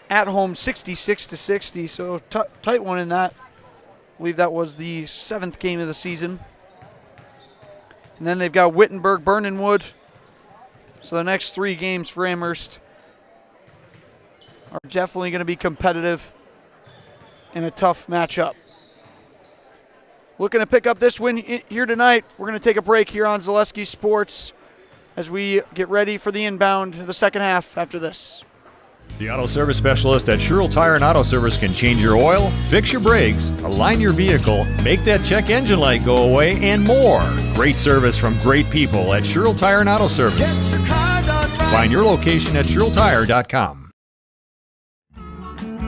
at home 66-60, so tight one in that. I believe that was the 7th game of the season. And then they've got Wittenberg, Burnenwood. So the next 3 games for Amherst are definitely going to be competitive in a tough matchup. Looking to pick up this win here tonight. We're going to take a break here on Zaleski Sports as we get ready for the inbound, the second half after this. The Auto Service Specialist at Sherrill Tire and Auto Service can change your oil, fix your brakes, align your vehicle, make that check engine light go away, and more. Great service from great people at Sherrill Tire and Auto Service. Find your location at SherrillTire.com.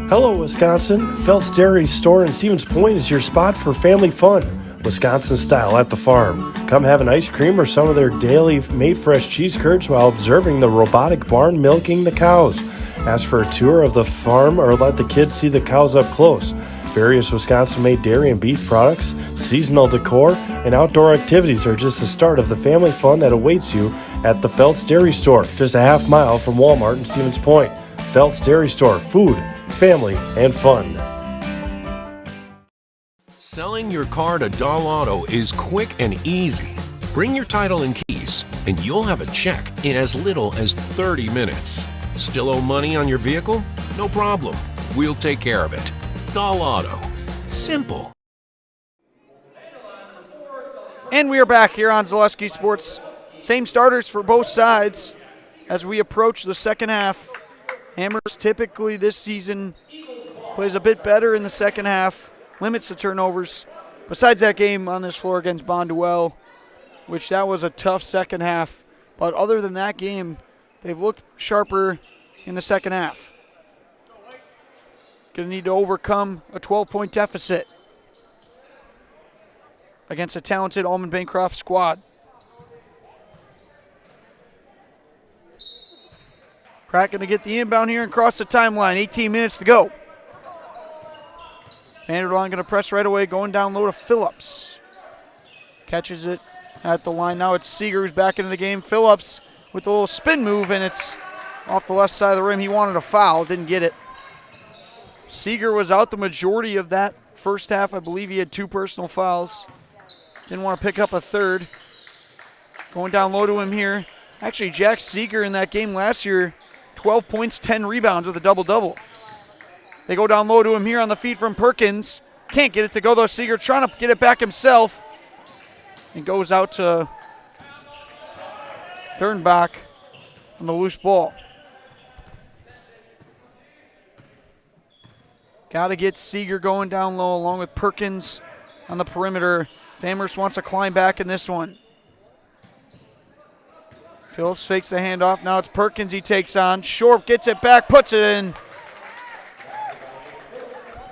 Hello, Wisconsin. Phelps Dairy Store in Stevens Point is your spot for family fun. Wisconsin style at the farm. Come have an ice cream or some of their daily made fresh cheese curds while observing the robotic barn milking the cows. Ask for a tour of the farm or let the kids see the cows up close. Various Wisconsin-made dairy and beef products, seasonal decor, and outdoor activities are just the start of the family fun that awaits you at the Phelps Dairy Store, just a half mile from Walmart in Stevens Point. Phelps Dairy Store, food, family, and fun. Selling your car to Dahl Auto is quick and easy. Bring your title and keys, and you'll have a check in as little as 30 minutes. Still owe money on your vehicle? No problem. We'll take care of it. Dahl Auto. Simple. And we are back here on Zaleski Sports. Same starters for both sides as we approach the second half. Amherst typically this season plays a bit better in the second half, limits the turnovers. Besides that game on this floor against Bonduelle, which that was a tough second half. But other than that game, they've looked sharper in the second half. Going to need to overcome a 12-point deficit against a talented Almond-Bancroft squad. Pratt going to get the inbound here and cross the timeline. 18 minutes to go. Vanderlaan going to press right away, going down low to Phillips. Catches it at the line. Now it's Seeger who's back into the game. Phillips with a little spin move, and it's off the left side of the rim. He wanted a foul, didn't get it. Seeger was out the majority of that first half. I believe he had 2 personal fouls. Didn't want to pick up a third. Going down low to him here. Actually, Jack Seeger in that game last year, 12 points, 10 rebounds with a double-double. They go down low to him here on the feed from Perkins. Can't get it to go, though. Seeger trying to get it back himself. And goes out to Dernbach on the loose ball. Got to get Seeger going down low along with Perkins on the perimeter. Amherst wants to climb back in this one. Phillips fakes the handoff. Now it's Perkins he takes on. Short gets it back, puts it in.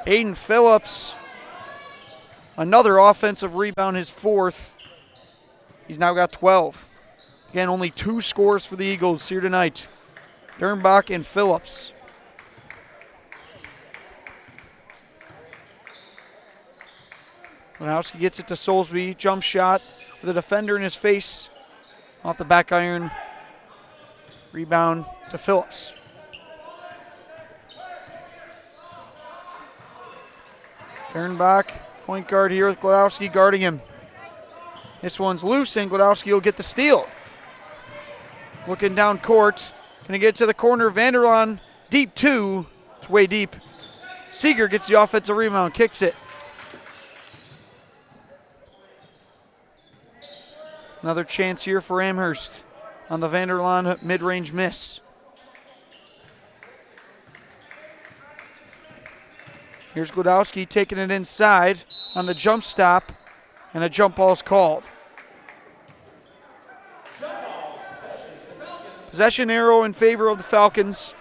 Aiden Phillips, another offensive rebound, his 4th. He's now got 12. Again, only 2 scores for the Eagles here tonight. Dernbach and Phillips. Gladowski gets it to Soulsby. Jump shot with a defender in his face. Off the back iron. Rebound to Phillips. Dernbach, point guard here with Gladowski guarding him. This one's loose and Gladowski will get the steal. Looking down court. Gonna get to the corner. Vanderlaan, deep two. It's way deep. Seeger gets the offensive rebound, kicks it. Another chance here for Amherst on the Vanderlaan mid-range miss. Here's Gladowski taking it inside on the jump stop, and a jump ball's called. Possession arrow in favor of the Falcons.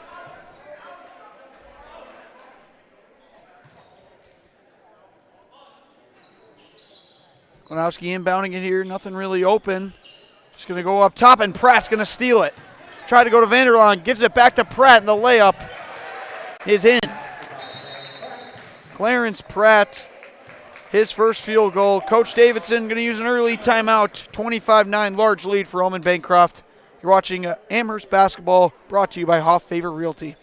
Gladowski inbounding it here, nothing really open. Just going to go up top, and Pratt's going to steal it. Tried to go to Vanderlaan, gives it back to Pratt, and the layup is in. Clarence Pratt, his first field goal. Coach Davidson going to use an early timeout. 25-9 large lead for Almond-Bancroft. You're watching Amherst basketball, brought to you by Hoff Favor Realty.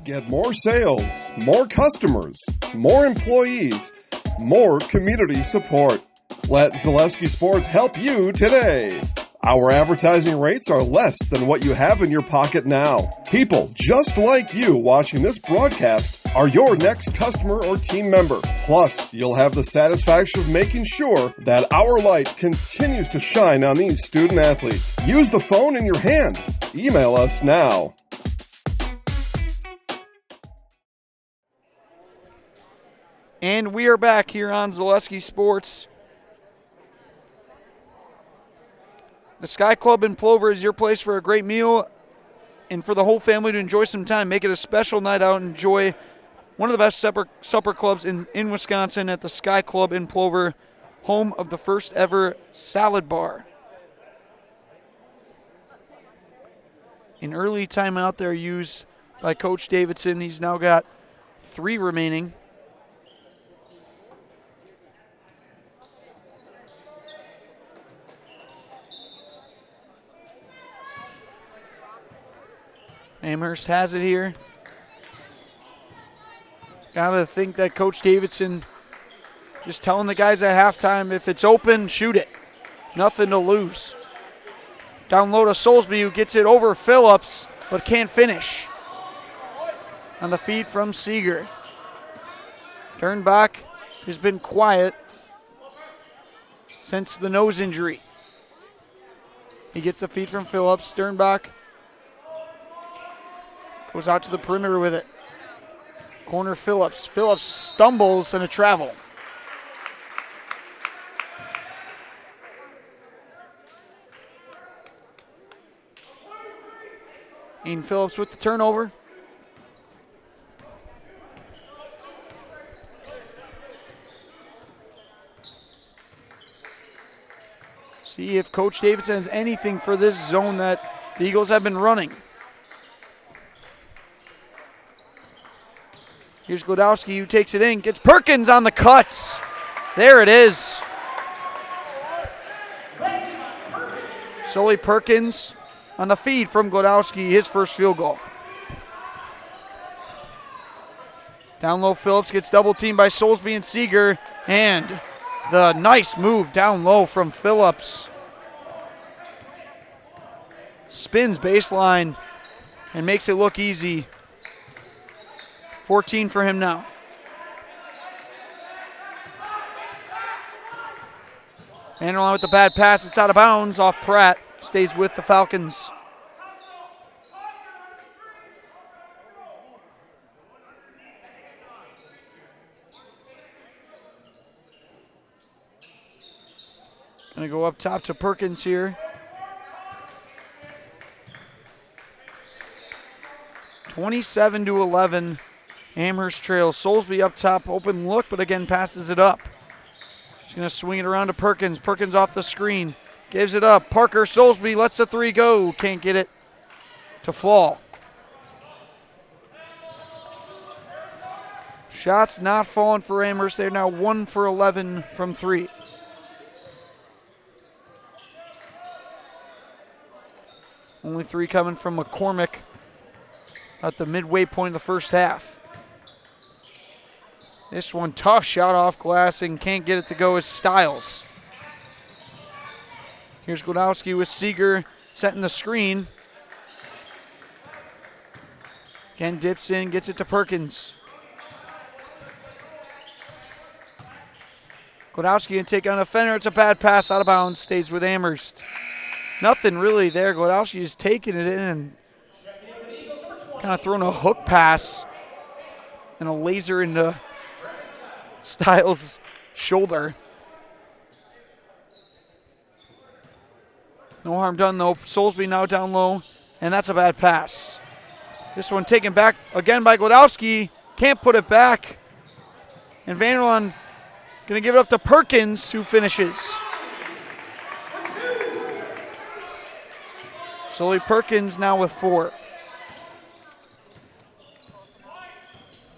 Get more sales, more customers, more employees, more community support. Let Zaleski Sports help you today. Our advertising rates are less than what you have in your pocket now. People just like you watching this broadcast are your next customer or team member. Plus, you'll have the satisfaction of making sure that our light continues to shine on these student athletes. Use the phone in your hand. Email us now. And we are back here on Zaleski Sports. The Sky Club in Plover is your place for a great meal and for the whole family to enjoy some time. Make it a special night out and enjoy one of the best supper clubs in Wisconsin at the Sky Club in Plover, home of the first ever salad bar. An early timeout there used by Coach Davidson. He's now got 3 remaining. Amherst has it here. Gotta think that Coach Davidson just telling the guys at halftime, if it's open, shoot it. Nothing to lose. Down low to Soulsby, who gets it over Phillips, but can't finish. On the feed from Seeger. Dernbach has been quiet since the nose injury. He gets the feed from Phillips. Dernbach goes out to the perimeter with it. Corner Phillips. Phillips stumbles and a travel. Ian Phillips with the turnover. See if Coach Davidson has anything for this zone that the Eagles have been running. Here's Gladowski, who takes it in, gets Perkins on the cut. There it is. Sully Perkins on the feed from Gladowski, his first field goal. Down low, Phillips gets double teamed by Soulsby and Seeger, and the nice move down low from Phillips. Spins baseline and makes it look easy. 14 for him now. Vanderlaan with the bad pass. It's out of bounds off Pratt. Stays with the Falcons. Gonna go up top to Perkins here. 27-11. Amherst trails. Soulsby up top, open look, but again passes it up. He's going to swing it around to Perkins. Perkins off the screen. Gives it up. Parker Soulsby lets the 3 go. Can't get it to fall. Shots not falling for Amherst. They're now 1 for 11 from 3. Only 3 coming from McCormick at the midway point of the first half. This one, tough shot off glass and can't get it to go as Stiles. Here's Glodowski with Seeger setting the screen. Again, dips in, gets it to Perkins. Glodowski can take on a defender. It's a bad pass, out of bounds, stays with Amherst. Nothing really there. Glodowski is taking it in and kind of throwing a hook pass and a laser into Stiles' shoulder. No harm done though. Soulsby now down low, and that's a bad pass. This one taken back again by Glodowski. Can't put it back. And Vanderlaan going to give it up to Perkins, who finishes. Sully Perkins now with 4.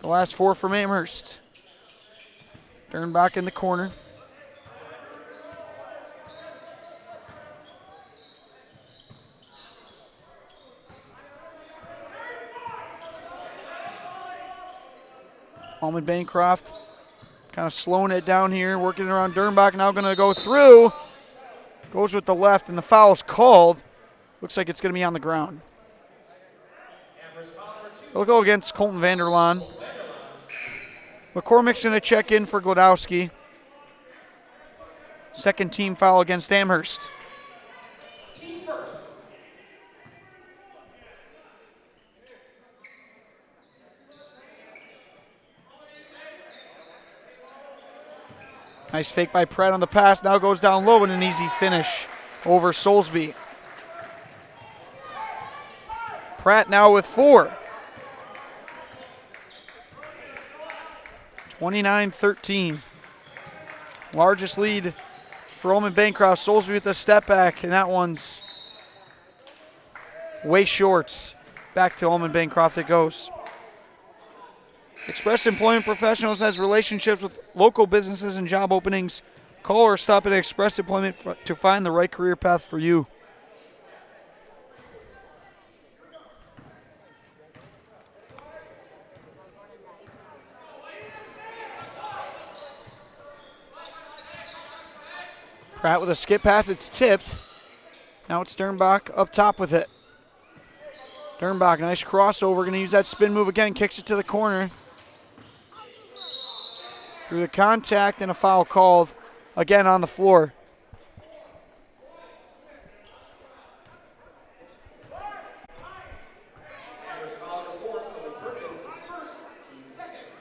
The last 4 from Amherst. Dernbach in the corner. Almond-Bancroft kind of slowing it down here, working around Dernbach. Now going to go through. Goes with the left, and the foul's called. Looks like it's going to be on the ground. It'll go against Colton Vanderlaan. McCormick's going to check in for Glodowski. Second team foul against Amherst. Nice fake by Pratt on the pass. Now goes down low and an easy finish over Soulsby. Pratt now with 4. 29-13. Largest lead for Almond-Bancroft. Soulsby with the step back, and that one's way short. Back to Almond-Bancroft it goes. Express Employment Professionals has relationships with local businesses and job openings. Call or stop at Express Employment to find the right career path for you. Pratt with a skip pass, it's tipped. Now it's Dernbach up top with it. Dernbach, nice crossover, gonna use that spin move again, kicks it to the corner. Through the contact and a foul called again on the floor.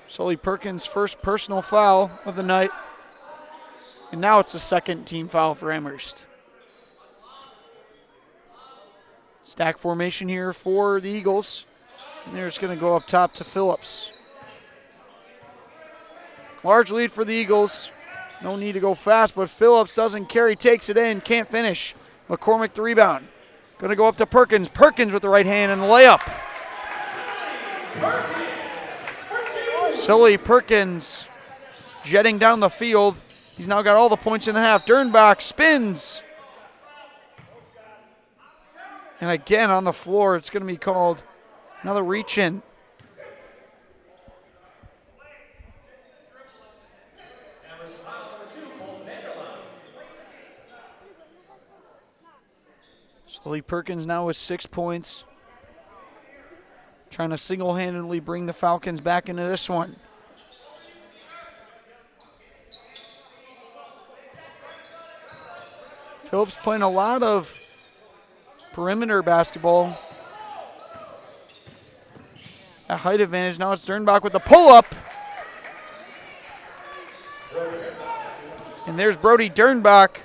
Sully Perkins' first personal foul of the night. And now it's the second team foul for Amherst. Stack formation here for the Eagles. And they're just going to go up top to Phillips. Large lead for the Eagles. No need to go fast, but Phillips doesn't carry, takes it in, can't finish. McCormick the rebound. Going to go up to Perkins. Perkins with the right hand and the layup. Sully Perkins jetting down the field. He's now got all the points in the half. Dernbach spins. And again on the floor, it's going to be called another reach in. Sully Perkins now with 6 points. Trying to single-handedly bring the Falcons back into this one. Phillips playing a lot of perimeter basketball. At height advantage. Now it's Dernbach with the pull-up. And there's Brody Dernbach,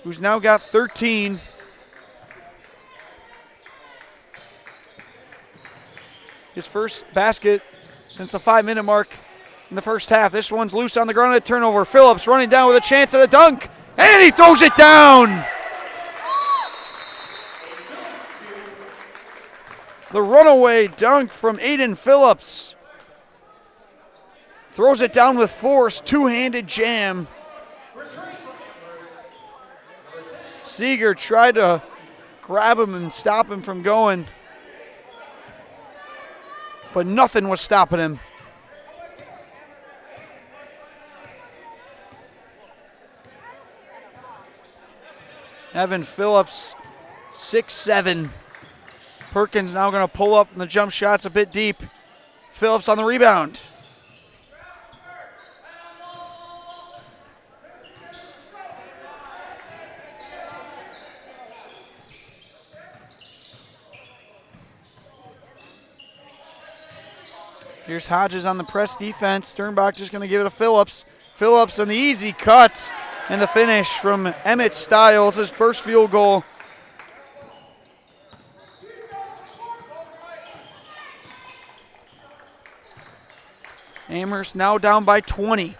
who's now got 13. His first basket since the 5-minute mark in the first half. This one's loose on the ground, a turnover. Phillips running down with a chance at a dunk, and he throws it down. The runaway dunk from Aiden Phillips. Throws it down with force, two-handed jam. Seeger tried to grab him and stop him from going, but nothing was stopping him. Evan Phillips, 6'7". Perkins now going to pull up, and the jump shot's a bit deep. Phillips on the rebound. Here's Hodges on the press defense. Sternbach just going to give it to Phillips. Phillips on the easy cut, and the finish from Emmett Stiles, his first field goal. Amherst now down by 20.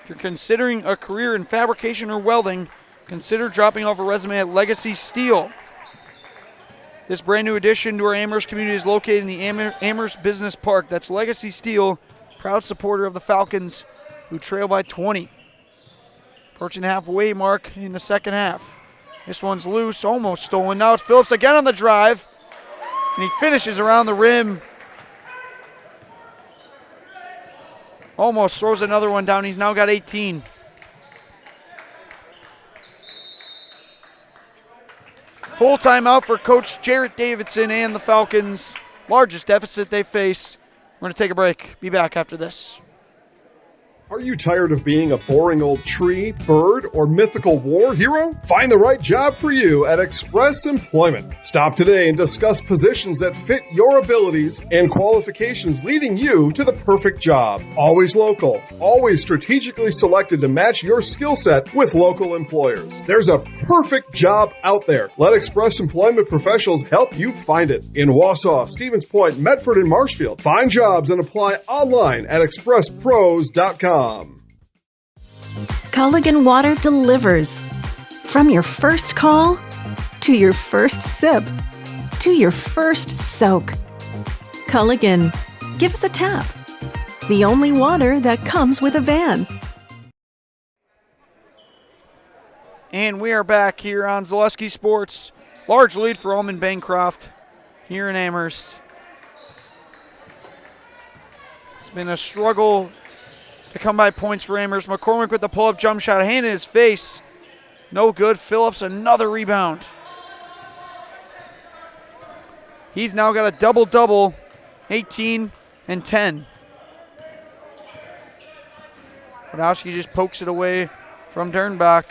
If you're considering a career in fabrication or welding, consider dropping off a resume at Legacy Steel. This brand new addition to our Amherst community is located in the Amherst Business Park. That's Legacy Steel, proud supporter of the Falcons, who trail by 20. Approaching the halfway mark in the second half. This one's loose, almost stolen. Now it's Phillips again on the drive, and he finishes around the rim. Almost throws another one down. He's now got 18. Full timeout for Coach Jarrett Davidson and the Falcons. Largest deficit they face. We're going to take a break. Be back after this. Are you tired of being a boring old tree, bird, or mythical war hero? Find the right job for you at Express Employment. Stop today and discuss positions that fit your abilities and qualifications, leading you to the perfect job. Always local, always strategically selected to match your skill set with local employers. There's a perfect job out there. Let Express Employment professionals help you find it. In Wausau, Stevens Point, Medford, and Marshfield. Find jobs and apply online at expresspros.com. Culligan Water delivers. From your first call, to your first sip, to your first soak. Culligan, give us a tap. The only water that comes with a van. And we are back here on Zaleski Sports. Large lead for Almond-Bancroft here in Amherst. It's been a struggle to come by points for Amherst. McCormick with the pull-up jump shot, a hand in his face. No good. Phillips, another rebound. He's now got a double-double, 18 and 10. Podowski just pokes it away from Dernbach.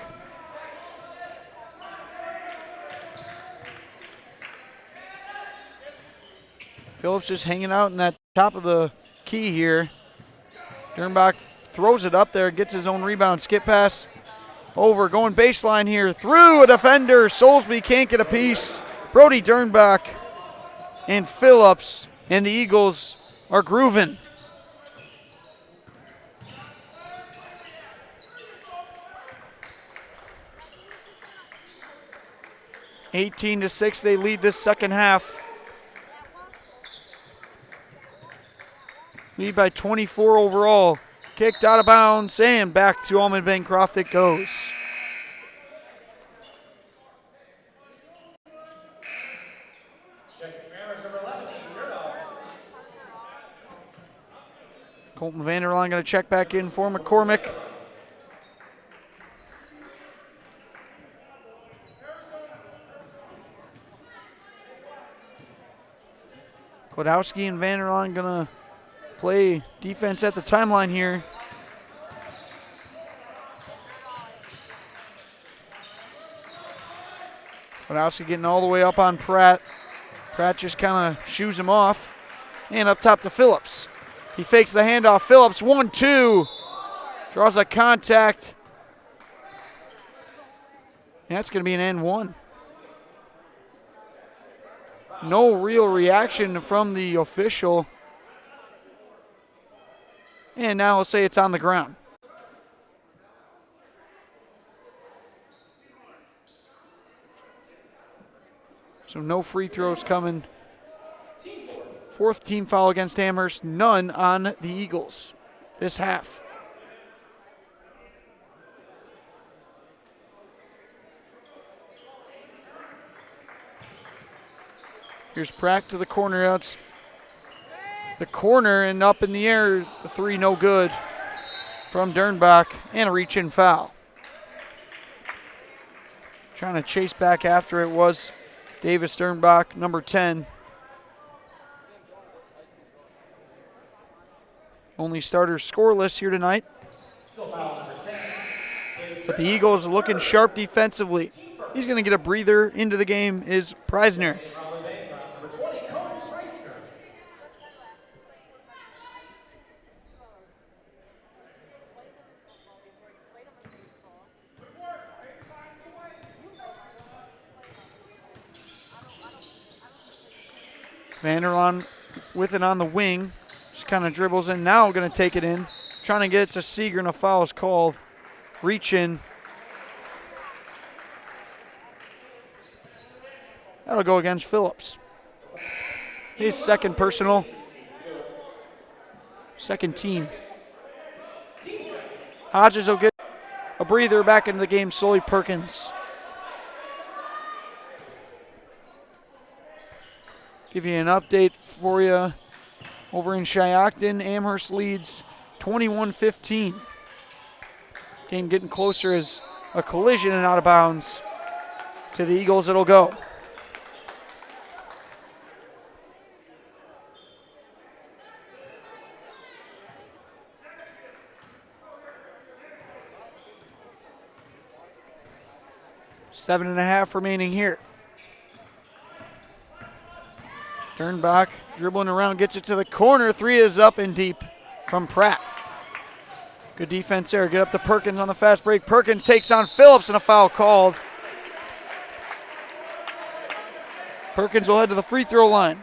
Phillips just hanging out in that top of the key here. Dernbach throws it up there, gets his own rebound. Skip pass over, going baseline here. Through a defender. Soulsby can't get a piece. Brody Dernbach and Phillips and the Eagles are grooving. (18-6), they lead this second half. Lead by 24 overall. Kicked out of bounds and back to Almond-Bancroft it goes. Colton Vanderline going to check back in for McCormick. Kwiatkowski and Vanderline going to play defense at the timeline here. Kwiatkowski getting all the way up on Pratt. Pratt just kind of shoos him off. And up top to Phillips. He fakes the handoff. Phillips, 1-2. Draws a contact. And that's going to be an and one. No real reaction from the official. And now we'll say it's on the ground. So no free throws coming Fourth team foul against Amherst, none on the Eagles this half. Here's Pratt to the corner outs. The corner and up in the air, the three no good from Dernbach, and a reach-in foul. Trying to chase back after it was Davis Dernbach, number 10. Only starter scoreless here tonight. But the Eagles are looking sharp defensively. He's going to get a breather into the game is Preisner. Vanderlaan with it on the wing. Just kind of dribbles in. Now going to take it in. Trying to get it to Seeger, and a foul is called. Reach in. That'll go against Phillips. His second personal. Second team. Hodges will get a breather back into the game. Sully Perkins. Give you an update for you over in Shiocton. Amherst leads 21-15. Game getting closer as a collision and out of bounds. To the Eagles it'll go. Seven and a half remaining here. Dernbach dribbling around, gets it to the corner. Three is up and deep from Pratt. Good defense there. Get up to Perkins on the fast break. Perkins takes on Phillips and a foul called. Perkins will head to the free throw line.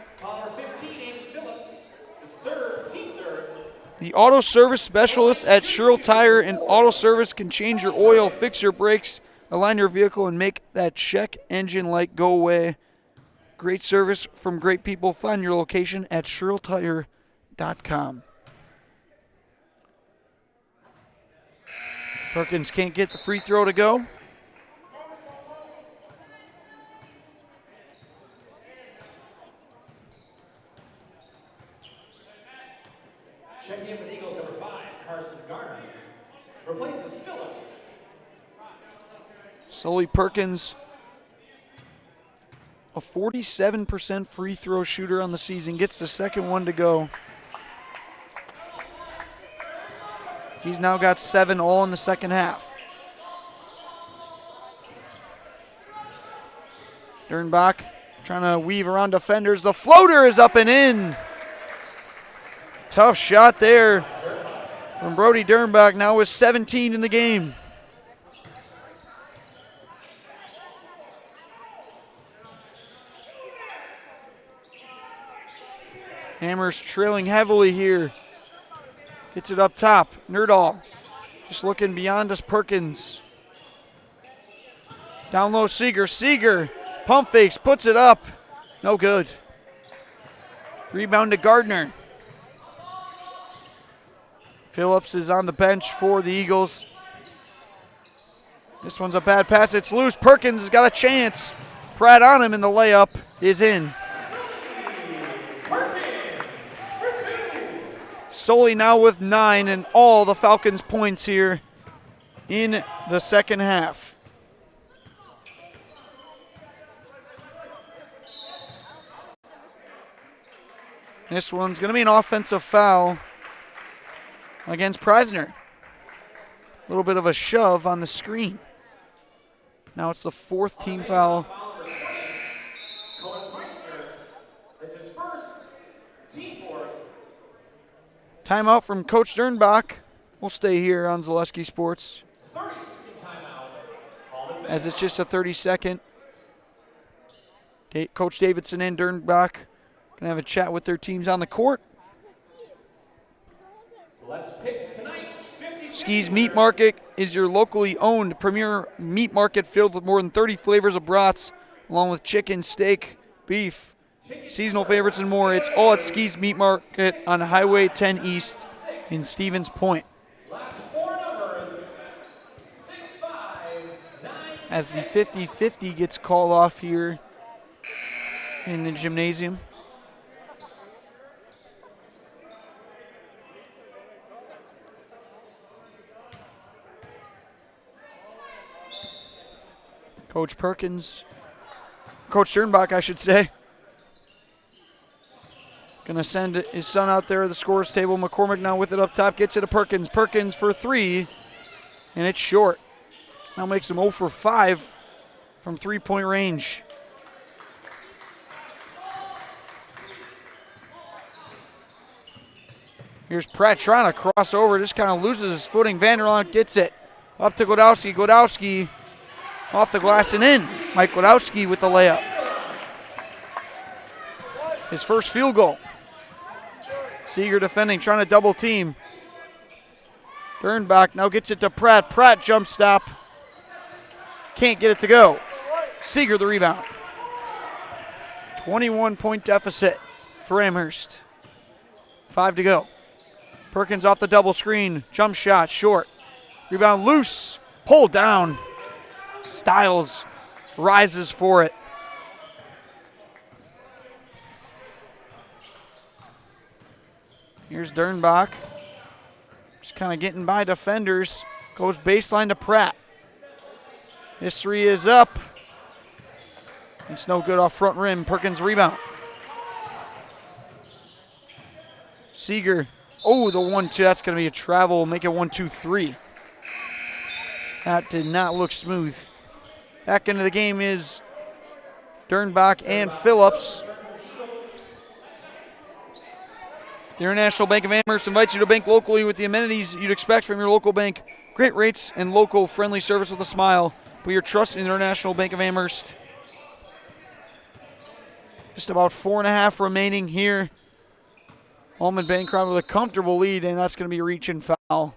The auto service specialist at Sherrill Tire and Auto Service can change your oil, fix your brakes, align your vehicle, and make that check engine light go away. Great service from great people. Find your location at SherrillTire.com. Perkins can't get the free throw to go. Checking in for the Eagles, number 5, Carson Garner. Replaces Phillips. Sully Perkins, a 47% free throw shooter on the season, gets the second one to go. He's now got 7 all in the second half. Dernbach trying to weave around defenders. The floater is up and in. Tough shot there from Brody Dernbach, now with 17 in the game. Amherst trailing heavily here. Gets it up top. Nerdahl just looking beyond us. Perkins. Down low, Seeger. Seeger pump fakes, puts it up. No good. Rebound to Gardner. Phillips is on the bench for the Eagles. This one's a bad pass. It's loose. Perkins has got a chance. Pratt on him, and the layup is in. Sully now with 9 and all the Falcons' points here in the second half. This one's going to be an offensive foul against Preisner. A little bit of a shove on the screen. Now it's the 4th team foul. This is first, team 4th. Timeout from Coach Dernbach. We'll stay here on Zaleski Sports, 30-second timeout. as it's just a 30-second. Coach Davidson and Dernbach going to have a chat with their teams on the court. Let's pick tonight's 50. Skees Meat Market is your locally owned premier meat market filled with more than 30 flavors of brats, along with chicken, steak, beef, seasonal favorites and more. It's all at Ski's Meat Market on Highway 10 East in Stevens Point. As the 50-50 gets called off here in the gymnasium. Coach Sternbach, I should say, gonna send his son out there to the scores table. McCormick now with it up top, gets it to Perkins. Perkins for three, and it's short. Now makes him 0 for 5 from three-point range. Here's Pratt trying to cross over, just kind of loses his footing. Vanderlaan gets it up to Godowski. Godowski off the glass and in. Mike Godowski with the layup. His first field goal. Seeger defending, trying to double team. Bernbach now gets it to Pratt. Pratt jump stop. Can't get it to go. Seeger the rebound. 21-point deficit for Amherst. 5 to go. Perkins off the double screen. Jump shot short. Rebound loose. Pulled down. Stiles rises for it. Here's Dernbach. Just kind of getting by defenders. Goes baseline to Pratt. This three is up. It's no good off front rim. Perkins rebound. Seeger. Oh, the 1-2. That's going to be a travel. Make it 1-2-3. That did not look smooth. Back into the game is Dernbach and Phillips. The International Bank of Amherst invites you to bank locally with the amenities you'd expect from your local bank. Great rates and local friendly service with a smile. Put your trust in the International Bank of Amherst. Just about 4.5 remaining here. Almond-Bancroft with a comfortable lead, and that's going to be a reach and foul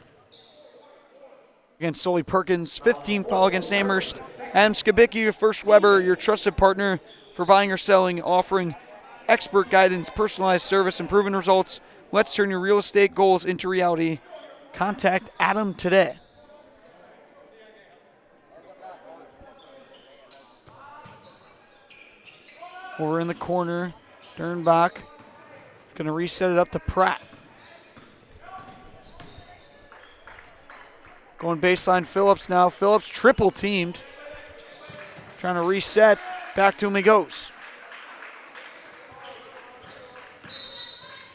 against Sully Perkins. 15th foul against Amherst. Adam Skibicki, First Weber, your trusted partner for buying or selling, offering expert guidance, personalized service, and proven results. Let's turn your real estate goals into reality. Contact Adam today. Over in the corner, Dernbach going to reset it up to Pratt. Going baseline, Phillips now. Phillips triple teamed. Trying to reset. Back to him he goes.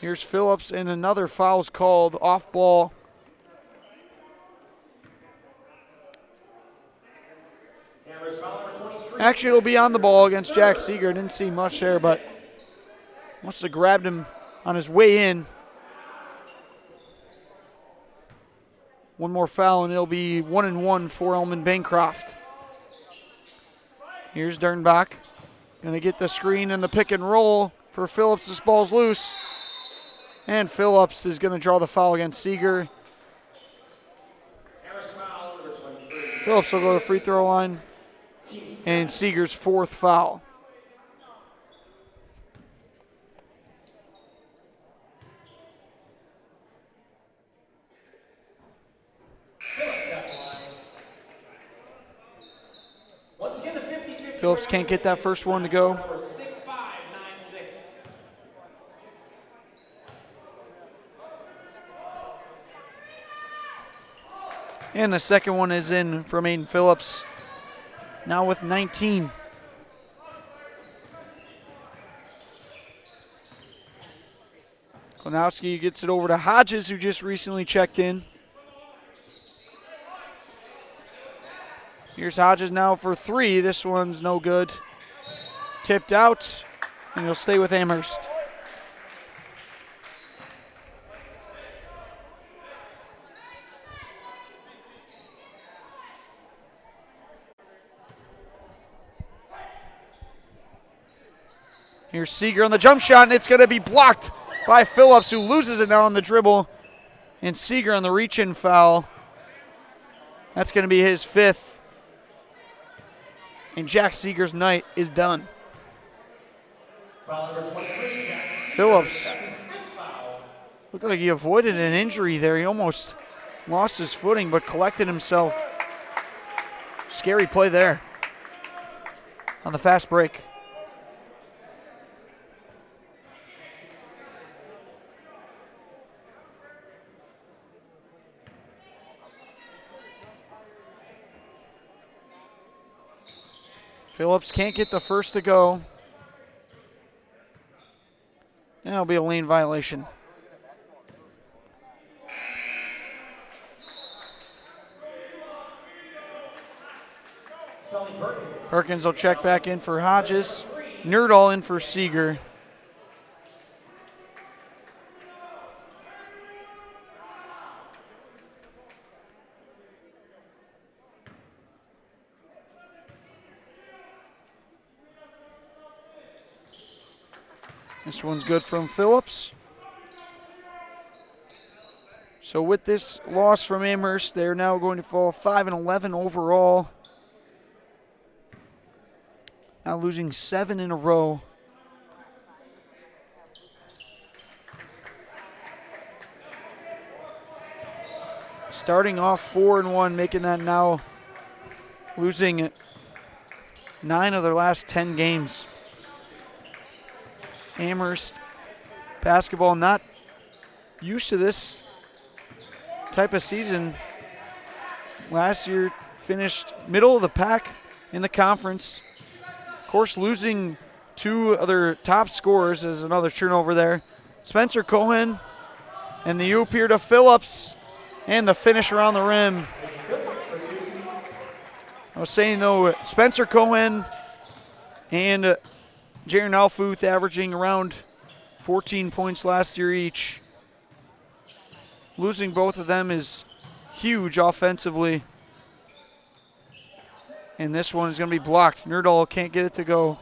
Here's Phillips, and another foul's called off ball. Actually, it'll be on the ball against Jack Seeger. Didn't see much there, but must have grabbed him on his way in. One more foul, and it'll be 1-1 for Almond-Bancroft. Here's Dernbach. Going to get the screen and the pick and roll for Phillips. This ball's loose. And Phillips is going to draw the foul against Seeger. Phillips will go to the free throw line. And Seeger's 4th foul. Phillips can't get that first one to go. And the second one is in from Aiden Phillips, now with 19. Konowski gets it over to Hodges, who just recently checked in. Here's Hodges now for 3. This one's no good. Tipped out, and he'll stay with Amherst. Here's Seeger on the jump shot, and it's going to be blocked by Phillips, who loses it now on the dribble. And Seeger on the reach-in foul. That's going to be his 5th. And Jack Seeger's night is done. Foul number 23, Jack. Phillips That's his 5th foul. looked like he avoided an injury there. He almost lost his footing, but collected himself. Scary play there on the fast break. Phillips can't get the first to go. And it'll be a lane violation. Perkins will check back in for Hodges. Nerdahl in for Seeger. This one's good from Phillips. So with this loss from Amherst, they're now going to fall 5-11 overall. Now losing 7 in a row. Starting off 4-1, making that now losing 9 of their last 10 games. Amherst basketball not used to this type of season. Last year finished middle of the pack in the conference. Of course, losing 2 other top scorers is another turnover there. Spencer Cohen and the oop here to Phillips and the finish around the rim. I was saying though, Spencer Cohen and Jaren Alfuth averaging around 14 points last year each. Losing both of them is huge offensively. And this one is going to be blocked. Nerdahl can't get it to go.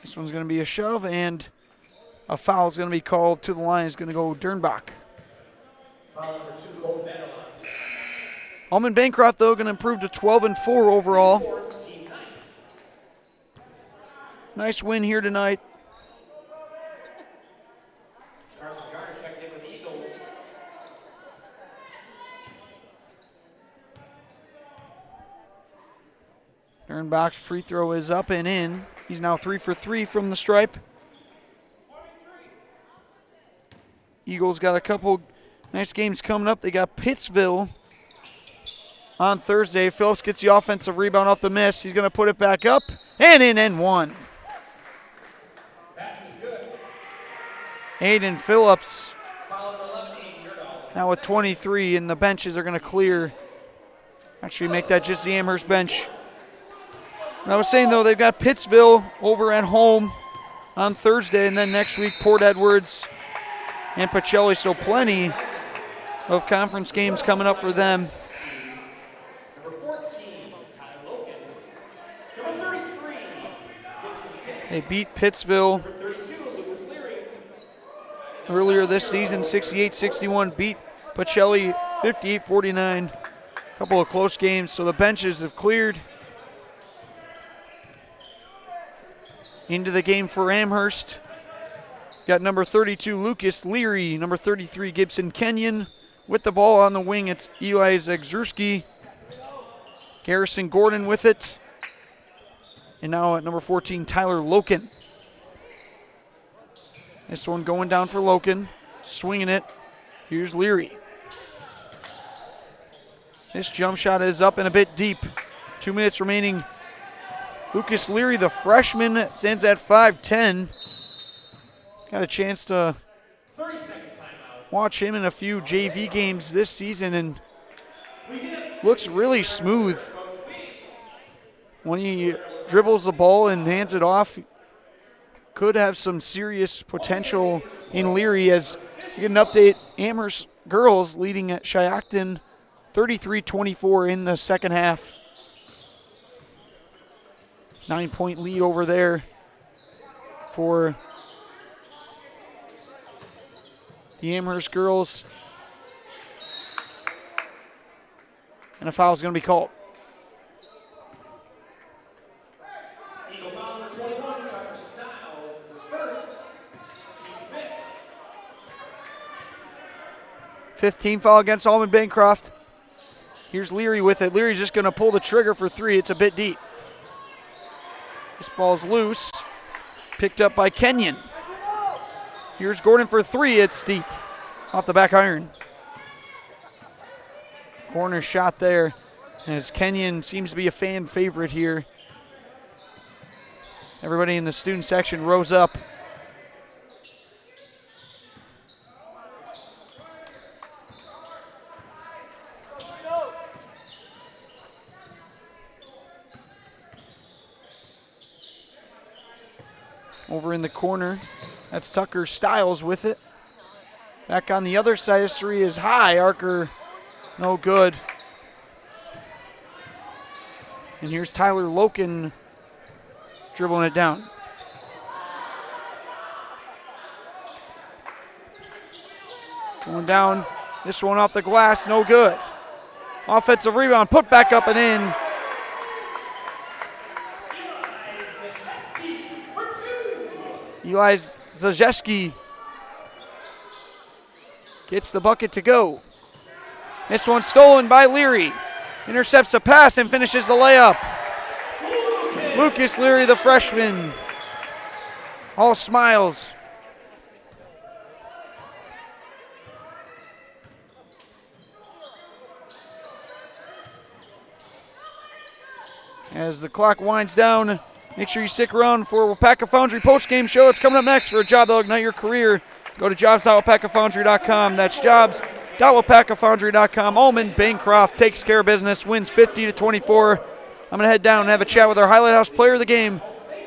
This one's going to be a shove, and a foul is going to be called to the line. It's going to go Dernbach. Foul number 2, Cole Vanderline. Almond-Bancroft, though, going to improve to 12-4 overall. Nice win here tonight. Carson Garner checking in with the Eagles. Dernbach's free throw is up and in. He's now 3 for 3 from the stripe. Eagles got a couple nice games coming up. They got Pittsville on Thursday. Phillips gets the offensive rebound off the miss. He's going to put it back up and in and one. Aiden Phillips now with 23, and the benches are going to clear. Actually make that just the Amherst bench. And I was saying, though, they've got Pittsville over at home on Thursday, and then next week Port Edwards and Pacelli, so plenty of conference games coming up for them. Number 14, Tyler Logan. Number 33, Gibson Pitt. They beat Pittsville Number 32, Lucas Leary. earlier this season, 68-61, beat Pacelli 58-49. A couple of close games, so the benches have cleared. Into the game for Amherst. Got number 32, Lucas Leary. Number 33, Gibson Kenyon. With the ball on the wing, it's Eli Zegzurski. Garrison Gordon with it. And now at number 14, Tyler Loken. This one going down for Loken. Swinging it. Here's Leary. This jump shot is up and a bit deep. 2 minutes remaining. Lucas Leary, the freshman, stands at 5'10". Got a chance to watch him in a few JV games this season, and looks really smooth when he dribbles the ball and hands it off. Could have some serious potential in Leary. As you get an update, Amherst girls leading at Shiocton 33-24 in the second half. 9-point lead over there for the Amherst girls. and a foul is going to be called. Eagle foul number 21, Tucker Styles. This is first. Team fifth. 15 foul against Almond-Bancroft. Here's Leary with it. Leary's just going to pull the trigger for three. It's a bit deep. This ball's loose. Picked up by Kenyon. Here's Gordon for three. It's deep. Off the back iron. Corner shot there as Kenyon seems to be a fan favorite here. Everybody in the student section rose up. Over in the corner, that's Tucker Styles with it. Back on the other side, his three is high. Archer, no good. And here's Tyler Loken dribbling it down. Going down, this one off the glass, no good. Offensive rebound, put back up and in. Eli Zajeski gets the bucket to go. This one stolen by Leary. Intercepts a pass and finishes the layup. Lucas Leary, the freshman. All smiles. As the clock winds down, make sure you stick around for WIAA Foundry post-game show. It's coming up next for a job that'll ignite your career. Go to jobs.wipacafoundry.com. That's jobs.wipacafoundry.com. Almond-Bancroft takes care of business, wins 50-24. I'm going to head down and have a chat with our Highlight House player of the game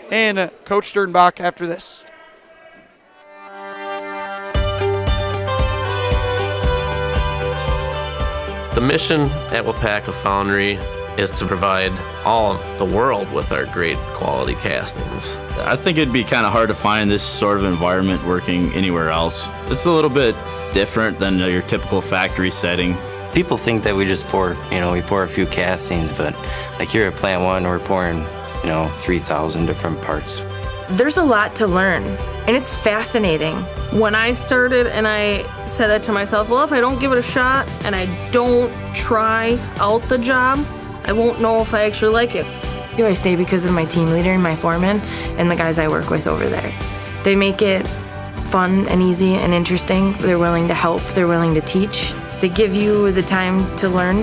and Coach Sternbach after this. The mission at WIAA Foundry is to provide all of the world with our great quality castings. I think it'd be kind of hard to find this sort of environment working anywhere else. It's a little bit different than your typical factory setting. People think that we just pour, we pour a few castings, but like here at Plant 1, we're pouring, 3,000 different parts. There's a lot to learn, and it's fascinating. When I started and I said that to myself, well, if I don't give it a shot and I don't try out the job, I won't know if I actually like it. I stay because of my team leader and my foreman and the guys I work with over there. They make it fun and easy and interesting. They're willing to help. They're willing to teach. They give you the time to learn.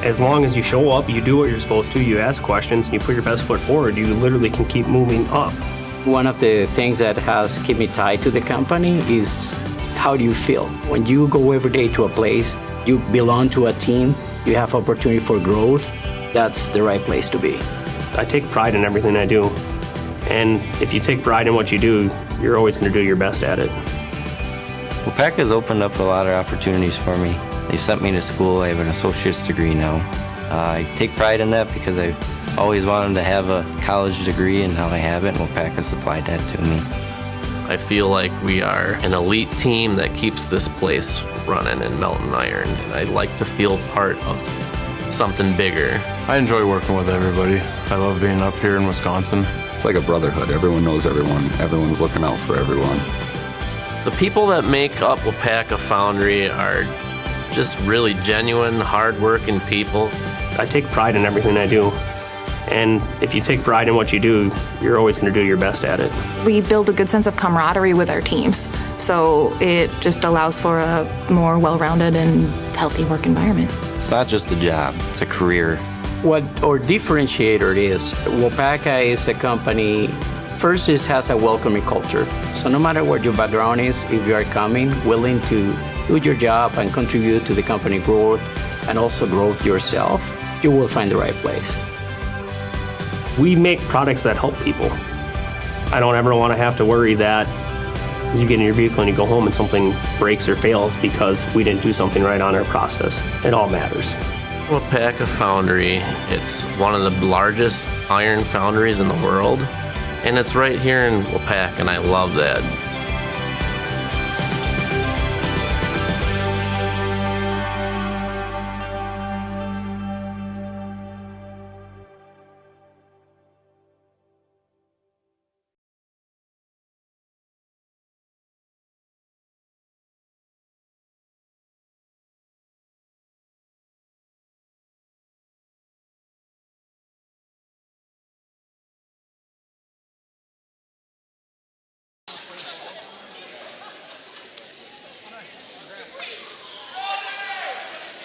As long as you show up, you do what you're supposed to, you ask questions, and you put your best foot forward, you literally can keep moving up. One of the things that has kept me tied to the company is how do you feel? When you go every day to a place, you belong to a team, you have opportunity for growth, that's the right place to be. I take pride in everything I do. And if you take pride in what you do, you're always going to do your best at it. WIAA has opened up a lot of opportunities for me. They've sent me to school. I have an associate's degree now. I take pride in that because I've always wanted to have a college degree, and now I have it, and WIAA has supplied that to me. I feel like we are an elite team that keeps this place running in Melton Iron. I like to feel part of something bigger. I enjoy working with everybody. I love being up here in Wisconsin. It's like a brotherhood. Everyone knows everyone. Everyone's looking out for everyone. The people that make up WIAA Foundry are just really genuine, hard-working people. I take pride in everything I do. And if you take pride in what you do, you're always going to do your best at it. We build a good sense of camaraderie with our teams, so it just allows for a more well-rounded and healthy work environment. It's not just a job, it's a career. What our differentiator is, WIAA is a company, first it has a welcoming culture. So no matter what your background is, if you are coming, willing to do your job and contribute to the company growth and also growth yourself, you will find the right place. We make products that help people. I don't ever want to have to worry that you get in your vehicle and you go home and something breaks or fails because we didn't do something right on our process. It all matters. WIAA Foundry, it's one of the largest iron foundries in the world, and it's right here in WIAA, and I love that.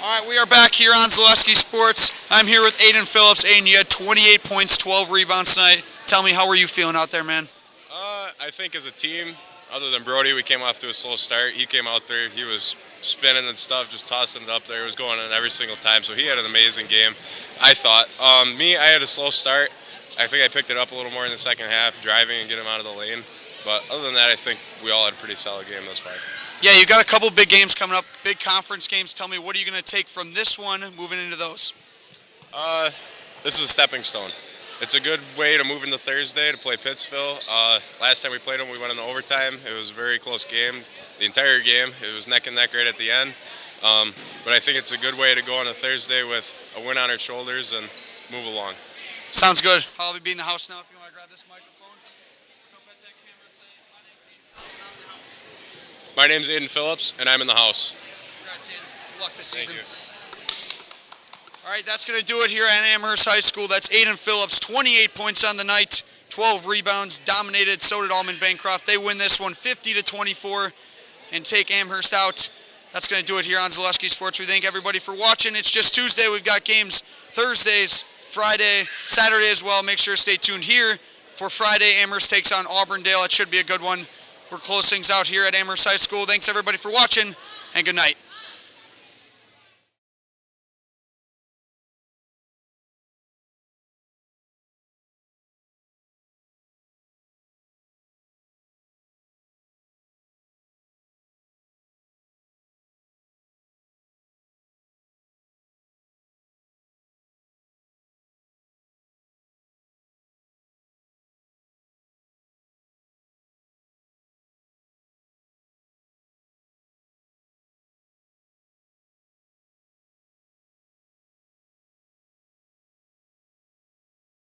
All right, we are back here on Zaleski Sports. I'm here with Aiden Phillips. Aiden, you had 28 points, 12 rebounds tonight. Tell me, how were you feeling out there, man? I think as a team, other than Brody, we came off to a slow start. He came out there, he was spinning and stuff, just tossing it up there. It was going in every single time, so he had an amazing game, I thought. Me, I had a slow start. I think I picked it up a little more in the second half, driving and get him out of the lane. But other than that, I think we all had a pretty solid game thus far. Yeah, you got a couple big games coming up, big conference games. Tell me, what are you going to take from this one moving into those? This is a stepping stone. It's a good way to move into Thursday to play Pittsville. Last time we played them, we went into overtime. It was a very close game. The entire game, it was neck and neck right at the end. But I think it's a good way to go on a Thursday with a win on our shoulders and move along. Sounds good. I'll be in the house now if you want to grab this microphone. Look up at that camera and say, My name's Aiden Phillips, and I'm in the house. Congrats, Aiden. Good luck this season. Thank you. All right, that's going to do it here at Amherst High School. That's Aiden Phillips, 28 points on the night, 12 rebounds, dominated. So did Almond-Bancroft. They win this one 50-24 and take Amherst out. That's going to do it here on Zaleski Sports. We thank everybody for watching. It's just Tuesday. We've got games Thursdays, Friday, Saturday as well. Make sure to stay tuned here for Friday. Amherst takes on Auburndale. It should be a good one. We'll close things out here at Amherst High School. Thanks everybody for watching, and good night.